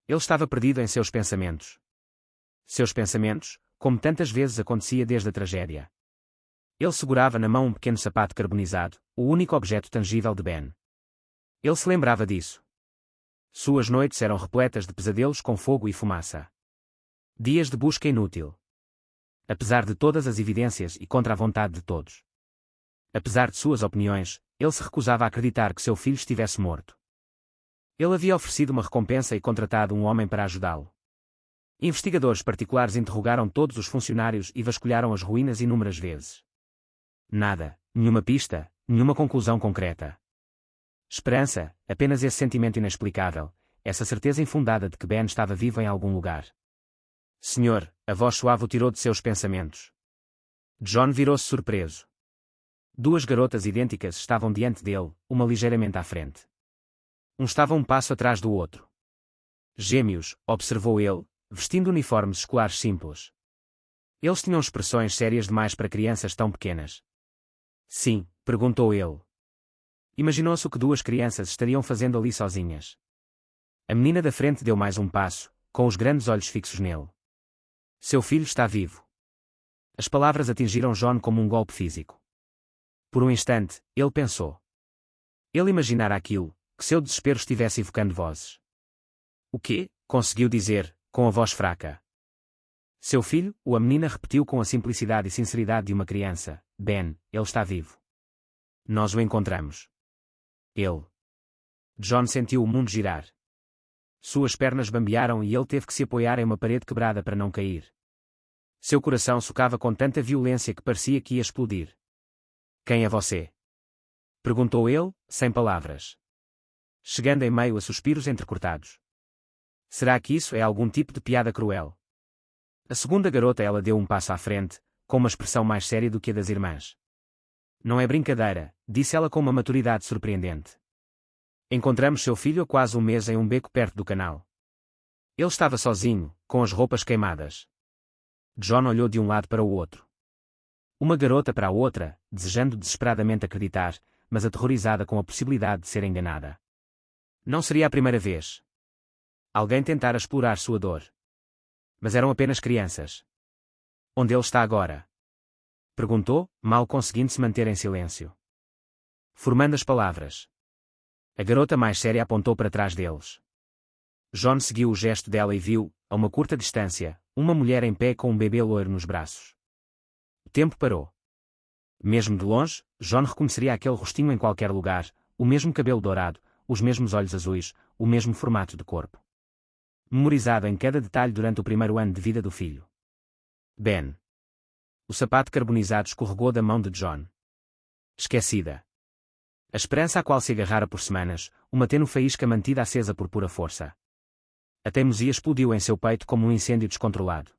Ele estava perdido em seus pensamentos. Seus pensamentos, como tantas vezes acontecia desde a tragédia. Ele segurava na mão um pequeno sapato carbonizado, o único objeto tangível de Ben. Ele se lembrava disso. Suas noites eram repletas de pesadelos com fogo e fumaça. Dias de busca inútil. Apesar de todas as evidências e contra a vontade de todos. Apesar de suas opiniões, ele se recusava a acreditar que seu filho estivesse morto. Ele havia oferecido uma recompensa e contratado um homem para ajudá-lo. Investigadores particulares interrogaram todos os funcionários e vasculharam as ruínas inúmeras vezes. Nada, nenhuma pista, nenhuma conclusão concreta. Esperança, apenas esse sentimento inexplicável, essa certeza infundada de que Ben estava vivo em algum lugar. Senhor, a voz suave o tirou de seus pensamentos. John virou-se surpreso. 2 garotas idênticas estavam diante dele, uma ligeiramente à frente. Um estava um passo atrás do outro. Gêmeos, observou ele, vestindo uniformes escolares simples. Eles tinham expressões sérias demais para crianças tão pequenas. Sim, perguntou ele. Imaginou-se o que 2 crianças estariam fazendo ali sozinhas. A menina da frente deu mais um passo, com os grandes olhos fixos nele. Seu filho está vivo. As palavras atingiram John como um golpe físico. Por um instante, ele pensou. Ele imaginara aquilo, que seu desespero estivesse evocando vozes. O quê? Conseguiu dizer, com a voz fraca. Seu filho, a menina repetiu com a simplicidade e sinceridade de uma criança. Ben, ele está vivo. Nós o encontramos. Ele. John sentiu o mundo girar. Suas pernas bambearam e ele teve que se apoiar em uma parede quebrada para não cair. Seu coração socava com tanta violência que parecia que ia explodir. Quem é você? Perguntou ele, sem palavras. Chegando em meio a suspiros entrecortados. Será que isso é algum tipo de piada cruel? A segunda garota ela deu um passo à frente, com uma expressão mais séria do que a das irmãs. Não é brincadeira, disse ela com uma maturidade surpreendente. Encontramos seu filho há quase um mês em um beco perto do canal. Ele estava sozinho, com as roupas queimadas. John olhou de um lado para o outro. Uma garota para a outra, desejando desesperadamente acreditar, mas aterrorizada com a possibilidade de ser enganada. Não seria a primeira vez. Alguém tentara explorar sua dor. Mas eram apenas crianças. Onde ele está agora? Perguntou, mal conseguindo se manter em silêncio. Formando as palavras. A garota mais séria apontou para trás deles. John seguiu o gesto dela e viu, a uma curta distância, uma mulher em pé com um bebê loiro nos braços. O tempo parou. Mesmo de longe, John reconheceria aquele rostinho em qualquer lugar, o mesmo cabelo dourado, os mesmos olhos azuis, o mesmo formato de corpo. Memorizado em cada detalhe durante o primeiro ano de vida do filho. Ben. O sapato carbonizado escorregou da mão de John. Esquecida. A esperança à qual se agarrara por semanas, uma tênue faísca mantida acesa por pura força. A teimosia explodiu em seu peito como um incêndio descontrolado.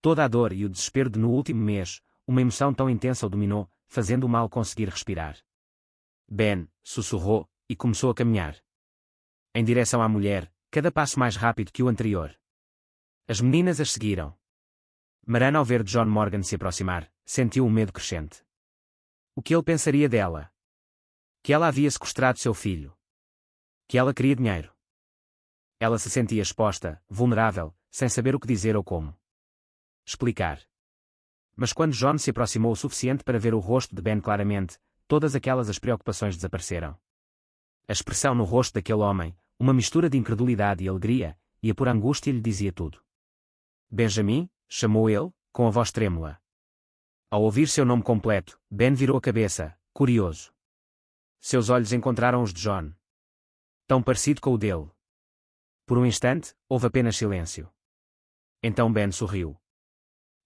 Toda a dor e o desespero de no último mês, uma emoção tão intensa o dominou, fazendo-o mal conseguir respirar. Ben, sussurrou, e começou a caminhar. Em direção à mulher, cada passo mais rápido que o anterior. As meninas as seguiram. Maran, ao ver John Morgan se aproximar, sentiu um medo crescente. O que ele pensaria dela? Que ela havia sequestrado seu filho. Que ela queria dinheiro. Ela se sentia exposta, vulnerável, sem saber o que dizer ou como explicar. Mas quando John se aproximou o suficiente para ver o rosto de Ben claramente, todas aquelas as preocupações desapareceram. A expressão no rosto daquele homem, uma mistura de incredulidade e alegria, e a pura angústia lhe dizia tudo. Benjamin, chamou ele, com a voz trêmula. Ao ouvir seu nome completo, Ben virou a cabeça, curioso. Seus olhos encontraram os de John. Tão parecido com o dele. Por um instante, houve apenas silêncio. Então Ben sorriu.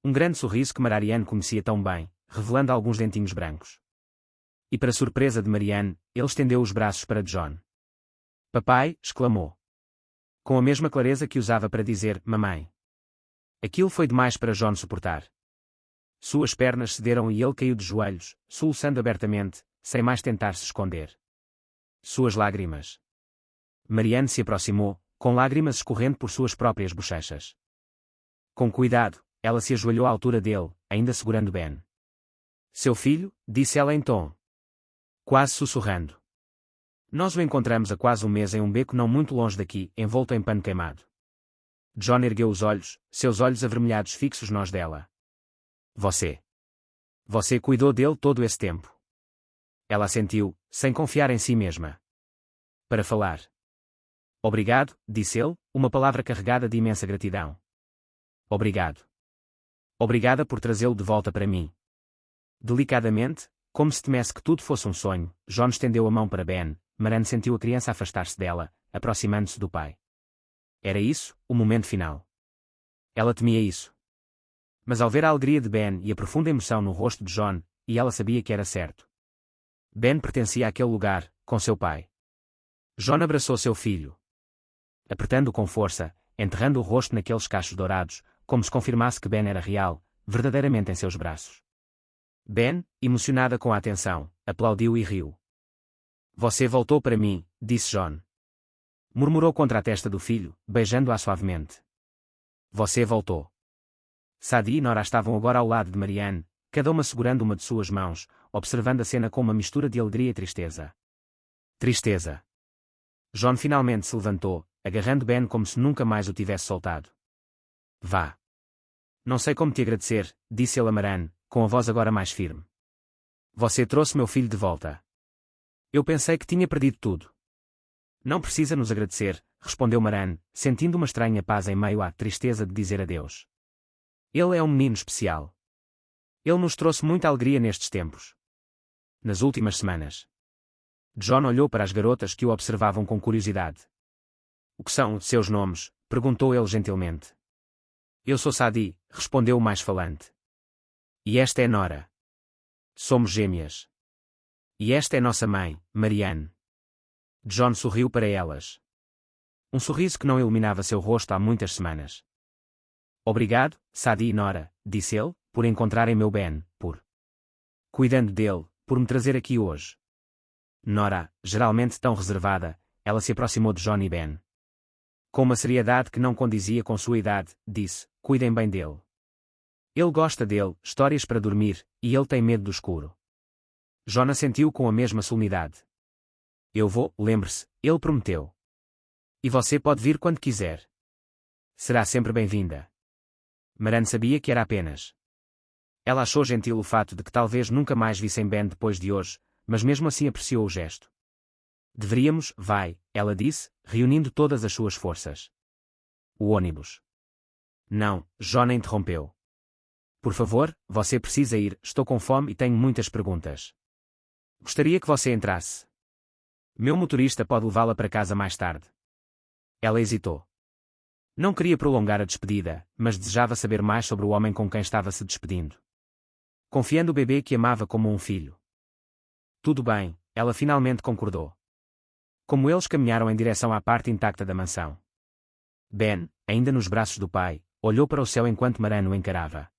Um grande sorriso que Marianne conhecia tão bem, revelando alguns dentinhos brancos. E para surpresa de Marianne, ele estendeu os braços para John. Papai, exclamou. Com a mesma clareza que usava para dizer, mamãe. Aquilo foi demais para John suportar. Suas pernas cederam e ele caiu de joelhos, soluçando abertamente, sem mais tentar se esconder. Suas lágrimas. Marianne se aproximou, com lágrimas escorrendo por suas próprias bochechas. Com cuidado, ela se ajoelhou à altura dele, ainda segurando Ben. Seu filho, disse ela em tom. Quase sussurrando. Nós o encontramos há quase um mês em um beco não muito longe daqui, envolto em pano queimado. John ergueu os olhos, seus olhos avermelhados fixos nos dela. Você cuidou dele todo esse tempo. Ela assentiu, sem confiar em si mesma. Para falar. Obrigado, disse ele, uma palavra carregada de imensa gratidão. Obrigado. Obrigada por trazê-lo de volta para mim. Delicadamente, como se temesse que tudo fosse um sonho, John estendeu a mão para Ben. Maran sentiu a criança afastar-se dela, aproximando-se do pai. Era isso, o momento final. Ela temia isso. Mas ao ver a alegria de Ben e a profunda emoção no rosto de John, e ela sabia que era certo. Ben pertencia àquele lugar, com seu pai. John abraçou seu filho. Apertando-o com força, enterrando o rosto naqueles cachos dourados, como se confirmasse que Ben era real, verdadeiramente em seus braços. Ben, emocionada com a atenção, aplaudiu e riu. Você voltou para mim, disse John. Murmurou contra a testa do filho, beijando-a suavemente. Você voltou. Sadie e Nora estavam agora ao lado de Marianne, cada uma segurando uma de suas mãos, observando a cena com uma mistura de alegria e tristeza. Tristeza. John finalmente se levantou, agarrando Ben como se nunca mais o tivesse soltado. Vá. Não sei como te agradecer, disse ele a Marianne, com a voz agora mais firme. Você trouxe meu filho de volta. Eu pensei que tinha perdido tudo. Não precisa nos agradecer, respondeu Marianne, sentindo uma estranha paz em meio à tristeza de dizer adeus. Ele é um menino especial. Ele nos trouxe muita alegria nestes tempos. Nas últimas semanas. John olhou para as garotas que o observavam com curiosidade. O que são seus nomes? Perguntou ele gentilmente. Eu sou Sadie, respondeu o mais falante. E esta é Nora. Somos gêmeas. E esta é nossa mãe, Marianne. John sorriu para elas. Um sorriso que não iluminava seu rosto há muitas semanas. Obrigado, Sadie e Nora, disse ele, por encontrarem meu Ben, por cuidando dele, por me trazer aqui hoje. Nora, geralmente tão reservada, ela se aproximou de John e Ben. Com uma seriedade que não condizia com sua idade, disse, cuidem bem dele. Ele gosta dele, histórias para dormir, e ele tem medo do escuro. John assentiu com a mesma solenidade. Eu vou, lembre-se, ele prometeu. E você pode vir quando quiser. Será sempre bem-vinda. Maran sabia que era apenas. Ela achou gentil o fato de que talvez nunca mais vissem Ben depois de hoje, mas mesmo assim apreciou o gesto. Deveríamos, vai, ela disse, reunindo todas as suas forças. O ônibus. Não, Jona interrompeu. Por favor, você precisa ir, estou com fome e tenho muitas perguntas. Gostaria que você entrasse. Meu motorista pode levá-la para casa mais tarde. Ela hesitou. Não queria prolongar a despedida, mas desejava saber mais sobre o homem com quem estava se despedindo. Confiando o bebê que amava como um filho. Tudo bem, ela finalmente concordou. Como eles caminharam em direção à parte intacta da mansão. Ben, ainda nos braços do pai, olhou para o céu enquanto Maran o encarava.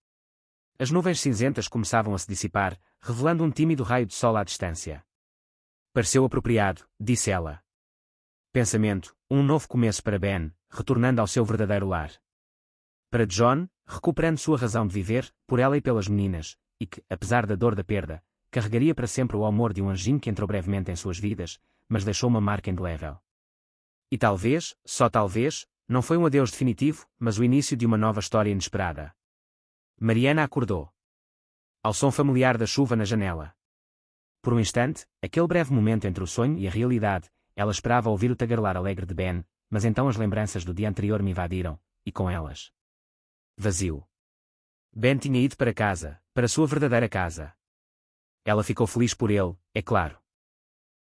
As nuvens cinzentas começavam a se dissipar, revelando um tímido raio de sol à distância. Pareceu apropriado, disse ela. Pensamento, um novo começo para Ben, retornando ao seu verdadeiro lar. Para John, recuperando sua razão de viver, por ela e pelas meninas, e que, apesar da dor da perda, carregaria para sempre o amor de um anjinho que entrou brevemente em suas vidas, mas deixou uma marca indelével. E talvez, só talvez, não foi um adeus definitivo, mas o início de uma nova história inesperada. Mariana acordou. Ao som familiar da chuva na janela. Por um instante, aquele breve momento entre o sonho e a realidade, ela esperava ouvir o tagarelar alegre de Ben, mas então as lembranças do dia anterior me invadiram, e com elas. Vazio. Ben tinha ido para casa, para sua verdadeira casa. Ela ficou feliz por ele, é claro.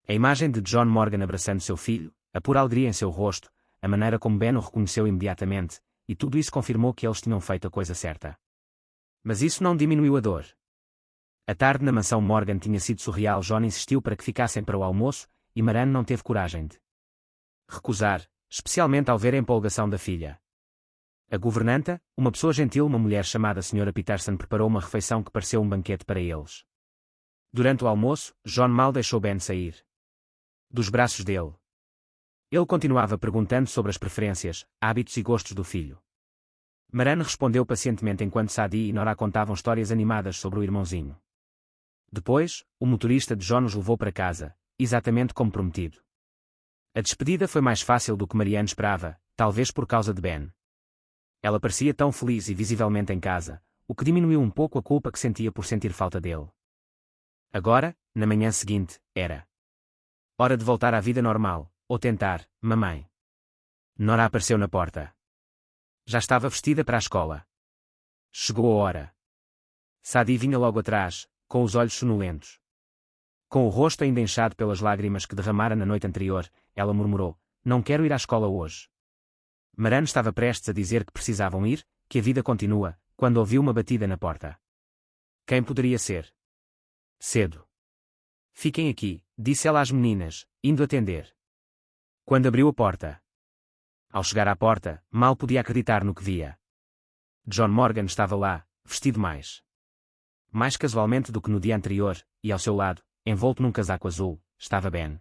A imagem de John Morgan abraçando seu filho, a pura alegria em seu rosto, a maneira como Ben o reconheceu imediatamente, e tudo isso confirmou que eles tinham feito a coisa certa. Mas isso não diminuiu a dor. A tarde na mansão Morgan tinha sido surreal. John insistiu para que ficassem para o almoço, e Maran não teve coragem de recusar, especialmente ao ver a empolgação da filha. A governanta, uma pessoa gentil, uma mulher chamada Sra. Peterson, preparou uma refeição que pareceu um banquete para eles. Durante o almoço, John mal deixou Ben sair dos braços dele. Ele continuava perguntando sobre as preferências, hábitos e gostos do filho. Maran respondeu pacientemente enquanto Sadie e Nora contavam histórias animadas sobre o irmãozinho. Depois, o motorista de John os levou para casa, exatamente como prometido. A despedida foi mais fácil do que Marianne esperava, talvez por causa de Ben. Ela parecia tão feliz e visivelmente em casa, o que diminuiu um pouco a culpa que sentia por sentir falta dele. Agora, na manhã seguinte, era hora de voltar à vida normal, ou tentar, mamãe. Nora apareceu na porta. Já estava vestida para a escola. Chegou a hora. Sadie vinha logo atrás, com os olhos sonolentos. Com o rosto ainda inchado pelas lágrimas que derramara na noite anterior, ela murmurou: "Não quero ir à escola hoje." Maran estava prestes a dizer que precisavam ir, que a vida continua, quando ouviu uma batida na porta. Quem poderia ser? Cedo. "Fiquem aqui", disse ela às meninas, indo atender. Quando abriu a porta. Ao chegar à porta, mal podia acreditar no que via. John Morgan estava lá, vestido mais casualmente do que no dia anterior, e ao seu lado, envolto num casaco azul, estava Ben.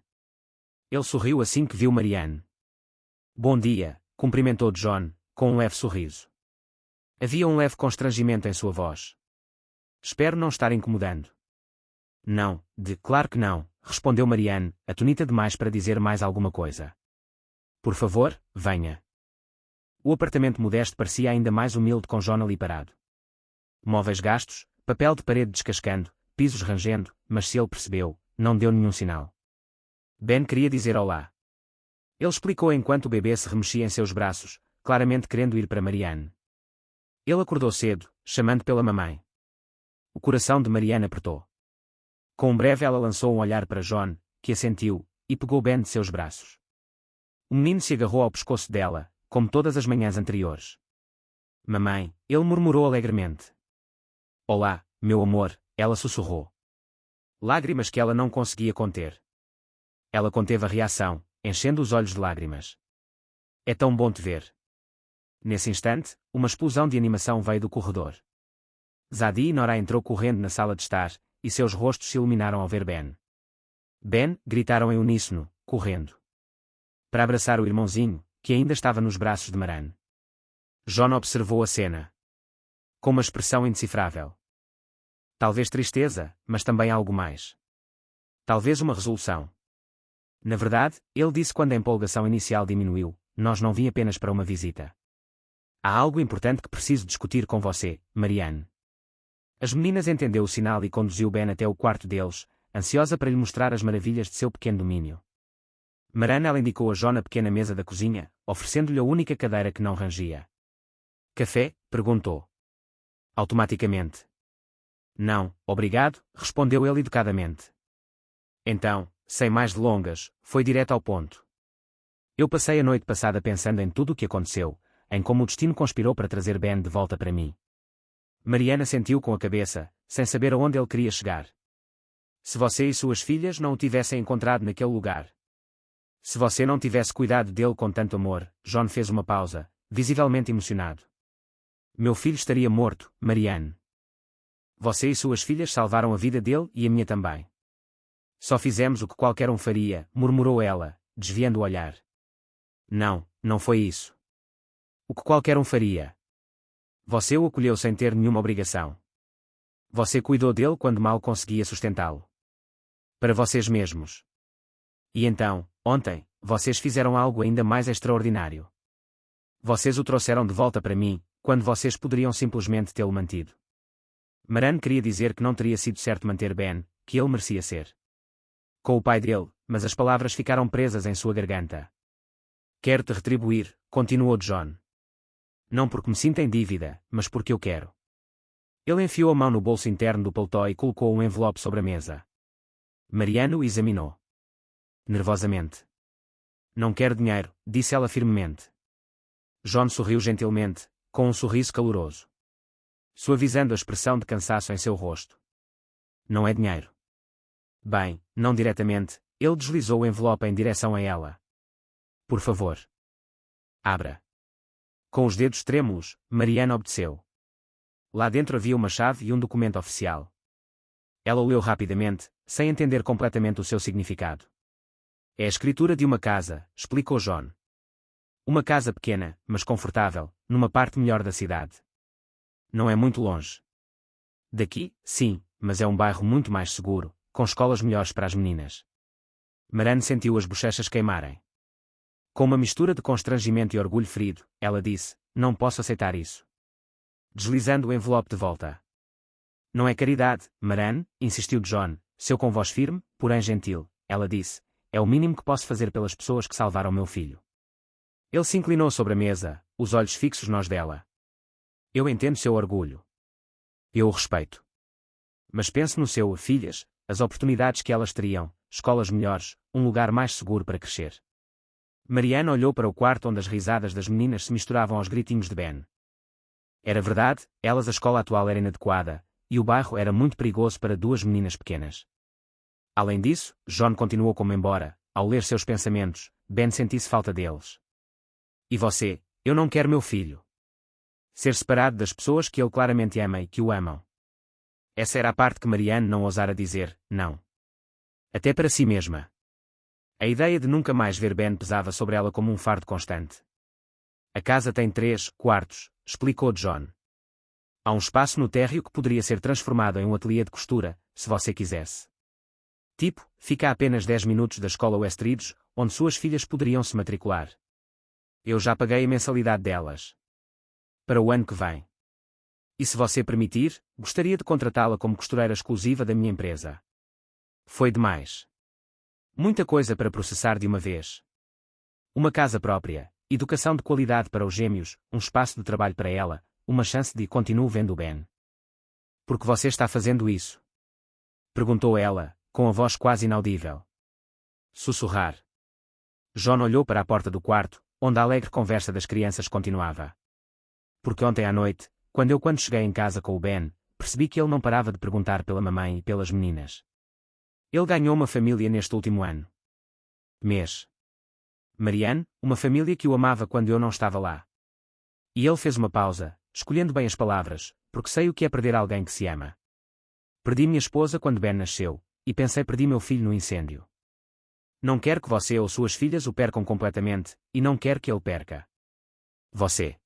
Ele sorriu assim que viu Marianne. "Bom dia", cumprimentou John, com um leve sorriso. Havia um leve constrangimento em sua voz. "Espero não estar incomodando." "Não, claro que não", respondeu Marianne, atonita demais para dizer mais alguma coisa. "Por favor, venha." O apartamento modesto parecia ainda mais humilde com John ali parado. Móveis gastos, papel de parede descascando, pisos rangendo, mas se ele percebeu, não deu nenhum sinal. Ben queria dizer olá. Ele explicou enquanto o bebê se remexia em seus braços, claramente querendo ir para Marianne. Ele acordou cedo, chamando pela mamãe. O coração de Marianne apertou. Com um breve ela lançou um olhar para John, que assentiu, e pegou Ben de seus braços. O menino se agarrou ao pescoço dela, como todas as manhãs anteriores. "Mamãe", ele murmurou alegremente. "Olá, meu amor", ela sussurrou. Lágrimas que ela não conseguia conter. Ela conteve a reação, enchendo os olhos de lágrimas. "É tão bom te ver." Nesse instante, uma explosão de animação veio do corredor. Zadie e Nora entrou correndo na sala de estar, e seus rostos se iluminaram ao ver Ben. "Ben", gritaram em uníssono, correndo para abraçar o irmãozinho, que ainda estava nos braços de Maran. John observou a cena com uma expressão indecifrável. Talvez tristeza, mas também algo mais. Talvez uma resolução. Na verdade, ele disse quando a empolgação inicial diminuiu, nós não vim apenas para uma visita. Há algo importante que preciso discutir com você, Marianne. As meninas entendeu o sinal e conduziu Ben até o quarto deles, ansiosa para lhe mostrar as maravilhas de seu pequeno domínio. Marianne ela indicou a John a pequena mesa da cozinha, oferecendo-lhe a única cadeira que não rangia. Café? Perguntou. Automaticamente. Não, obrigado, respondeu ele educadamente. Então, sem mais delongas, foi direto ao ponto. Eu passei a noite passada pensando em tudo o que aconteceu, em como o destino conspirou para trazer Ben de volta para mim. Mariana sentiu com a cabeça, sem saber aonde ele queria chegar. Se você e suas filhas não o tivessem encontrado naquele lugar. Se você não tivesse cuidado dele com tanto amor, John fez uma pausa, visivelmente emocionado. Meu filho estaria morto, Marianne. Você e suas filhas salvaram a vida dele e a minha também. Só fizemos o que qualquer um faria, murmurou ela, desviando o olhar. Não, não foi isso. O que qualquer um faria. Você o acolheu sem ter nenhuma obrigação. Você cuidou dele quando mal conseguia sustentá-lo. Para vocês mesmos. E então, ontem, vocês fizeram algo ainda mais extraordinário. Vocês o trouxeram de volta para mim, quando vocês poderiam simplesmente tê-lo mantido. Marianne queria dizer que não teria sido certo manter Ben, que ele merecia ser. Com o pai dele, mas as palavras ficaram presas em sua garganta. Quero te retribuir, continuou John. Não porque me sinta em dívida, mas porque eu quero. Ele enfiou a mão no bolso interno do paletó e colocou um envelope sobre a mesa. Marianne o examinou. Nervosamente. Não quero dinheiro, disse ela firmemente. John sorriu gentilmente, com um sorriso caloroso, suavizando a expressão de cansaço em seu rosto. Não é dinheiro. Bem, não diretamente, ele deslizou o envelope em direção a ela. Por favor. Abra. Com os dedos trêmulos, Marianne obedeceu. Lá dentro havia uma chave e um documento oficial. Ela o leu rapidamente, sem entender completamente o seu significado. É a escritura de uma casa, explicou John. Uma casa pequena, mas confortável, numa parte melhor da cidade. Não é muito longe. Daqui, sim, mas é um bairro muito mais seguro, com escolas melhores para as meninas. Marianne sentiu as bochechas queimarem. Com uma mistura de constrangimento e orgulho ferido, ela disse, não posso aceitar isso. Deslizando o envelope de volta. Não é caridade, Marianne, insistiu John, seu com voz firme, porém gentil, ela disse, é o mínimo que posso fazer pelas pessoas que salvaram meu filho. Ele se inclinou sobre a mesa, os olhos fixos nos dela. Eu entendo seu orgulho. Eu o respeito. Mas pense no seu, filhas, as oportunidades que elas teriam, escolas melhores, um lugar mais seguro para crescer. Marianne olhou para o quarto onde as risadas das meninas se misturavam aos gritinhos de Ben. Era verdade, a escola atual era inadequada, e o bairro era muito perigoso para duas meninas pequenas. Além disso, John continuou como embora, ao ler seus pensamentos, Ben sentisse falta deles. E você, eu não quero meu filho. Ser separado das pessoas que ele claramente ama e que o amam. Essa era a parte que Marianne não ousara dizer, não. Até para si mesma. A ideia de nunca mais ver Ben pesava sobre ela como um fardo constante. A casa tem 3 quartos, explicou John. Há um espaço no térreo que poderia ser transformado em um ateliê de costura, se você quisesse. Tipo, fica a apenas 10 minutos da escola Westridge, onde suas filhas poderiam se matricular. Eu já paguei a mensalidade delas. Para o ano que vem. E se você permitir, gostaria de contratá-la como costureira exclusiva da minha empresa. Foi demais. Muita coisa para processar de uma vez. Uma casa própria, educação de qualidade para os gêmeos, um espaço de trabalho para ela, uma chance de continuar vendo o Ben. Por que você está fazendo isso? Perguntou ela, com a voz quase inaudível. Sussurrar. John olhou para a porta do quarto, onde a alegre conversa das crianças continuava. Porque ontem à noite, quando cheguei em casa com o Ben, percebi que ele não parava de perguntar pela mamãe e pelas meninas. Ele ganhou uma família neste último ano. Marianne, uma família que o amava quando eu não estava lá. E ele fez uma pausa, escolhendo bem as palavras, porque sei o que é perder alguém que se ama. Perdi minha esposa quando Ben nasceu, e pensei perdi meu filho no incêndio. Não quero que você ou suas filhas o percam completamente, e não quero que ele perca. Você.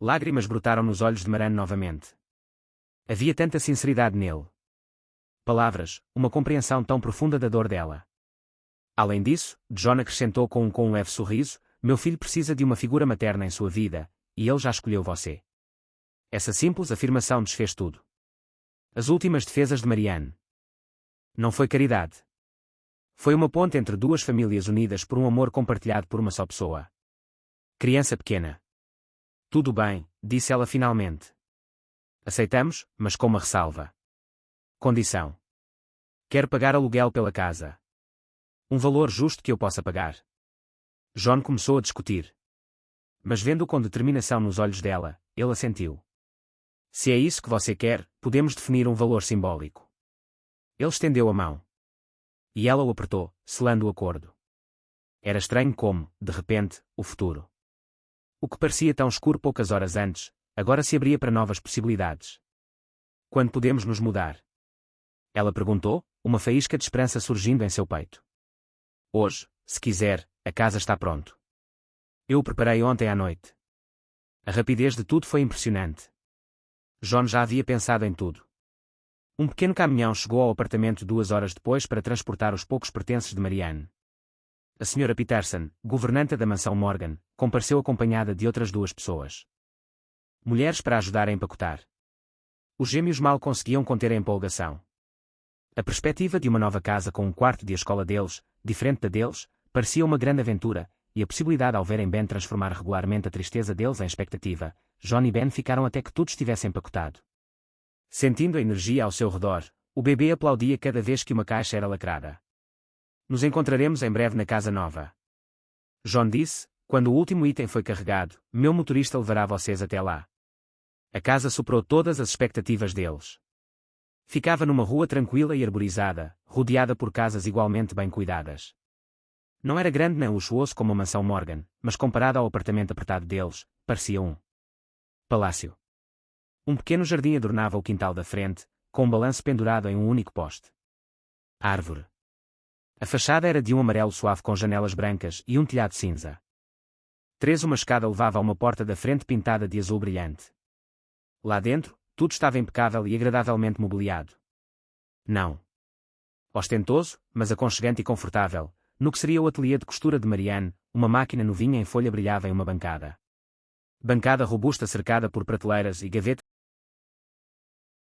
Lágrimas brotaram nos olhos de Marianne novamente. Havia tanta sinceridade nele. Palavras, uma compreensão tão profunda da dor dela. Além disso, John acrescentou com um leve sorriso, Meu filho precisa de uma figura materna em sua vida, e ele já escolheu você. Essa simples afirmação desfez tudo. As últimas defesas de Marianne. Não foi caridade. Foi uma ponte entre duas famílias unidas por um amor compartilhado por uma só pessoa. Criança pequena. Tudo bem, disse ela finalmente. Aceitamos, mas com uma ressalva. Condição. Quero pagar aluguel pela casa. Um valor justo que eu possa pagar. John começou a discutir. Mas vendo com determinação nos olhos dela, ele assentiu. Se é isso que você quer, podemos definir um valor simbólico. Ele estendeu a mão. E ela o apertou, selando o acordo. Era estranho como, de repente, o futuro. O que parecia tão escuro poucas horas antes, agora se abria para novas possibilidades. Quando podemos nos mudar? Ela perguntou, uma faísca de esperança surgindo em seu peito. Hoje, se quiser, a casa está pronto. Eu o preparei ontem à noite. A rapidez de tudo foi impressionante. John já havia pensado em tudo. Um pequeno caminhão chegou ao apartamento 2 horas depois para transportar os poucos pertences de Marianne. A Sra. Peterson, governanta da mansão Morgan, compareceu acompanhada de outras 2 pessoas. Mulheres para ajudar a empacotar. Os gêmeos mal conseguiam conter a empolgação. A perspectiva de uma nova casa com um quarto de a escola deles, diferente da deles, parecia uma grande aventura, e a possibilidade ao verem Ben transformar regularmente a tristeza deles em expectativa, John e Ben ficaram até que tudo estivesse empacotado. Sentindo a energia ao seu redor, o bebê aplaudia cada vez que uma caixa era lacrada. Nos encontraremos em breve na casa nova. John disse, quando o último item foi carregado, meu motorista levará vocês até lá. A casa superou todas as expectativas deles. Ficava numa rua tranquila e arborizada, rodeada por casas igualmente bem cuidadas. Não era grande nem luxuoso como a mansão Morgan, mas comparado ao apartamento apertado deles, parecia um palácio. Um pequeno jardim adornava o quintal da frente, com um balanço pendurado em um único poste. A árvore. A fachada era de um amarelo suave com janelas brancas e um telhado cinza. Uma escada levava a uma porta da frente pintada de azul brilhante. Lá dentro, tudo estava impecável e agradavelmente mobiliado. Não ostentoso, mas aconchegante e confortável. No que seria o ateliê de costura de Marianne, uma máquina novinha em folha brilhava em uma bancada. Bancada robusta cercada por prateleiras e gavetas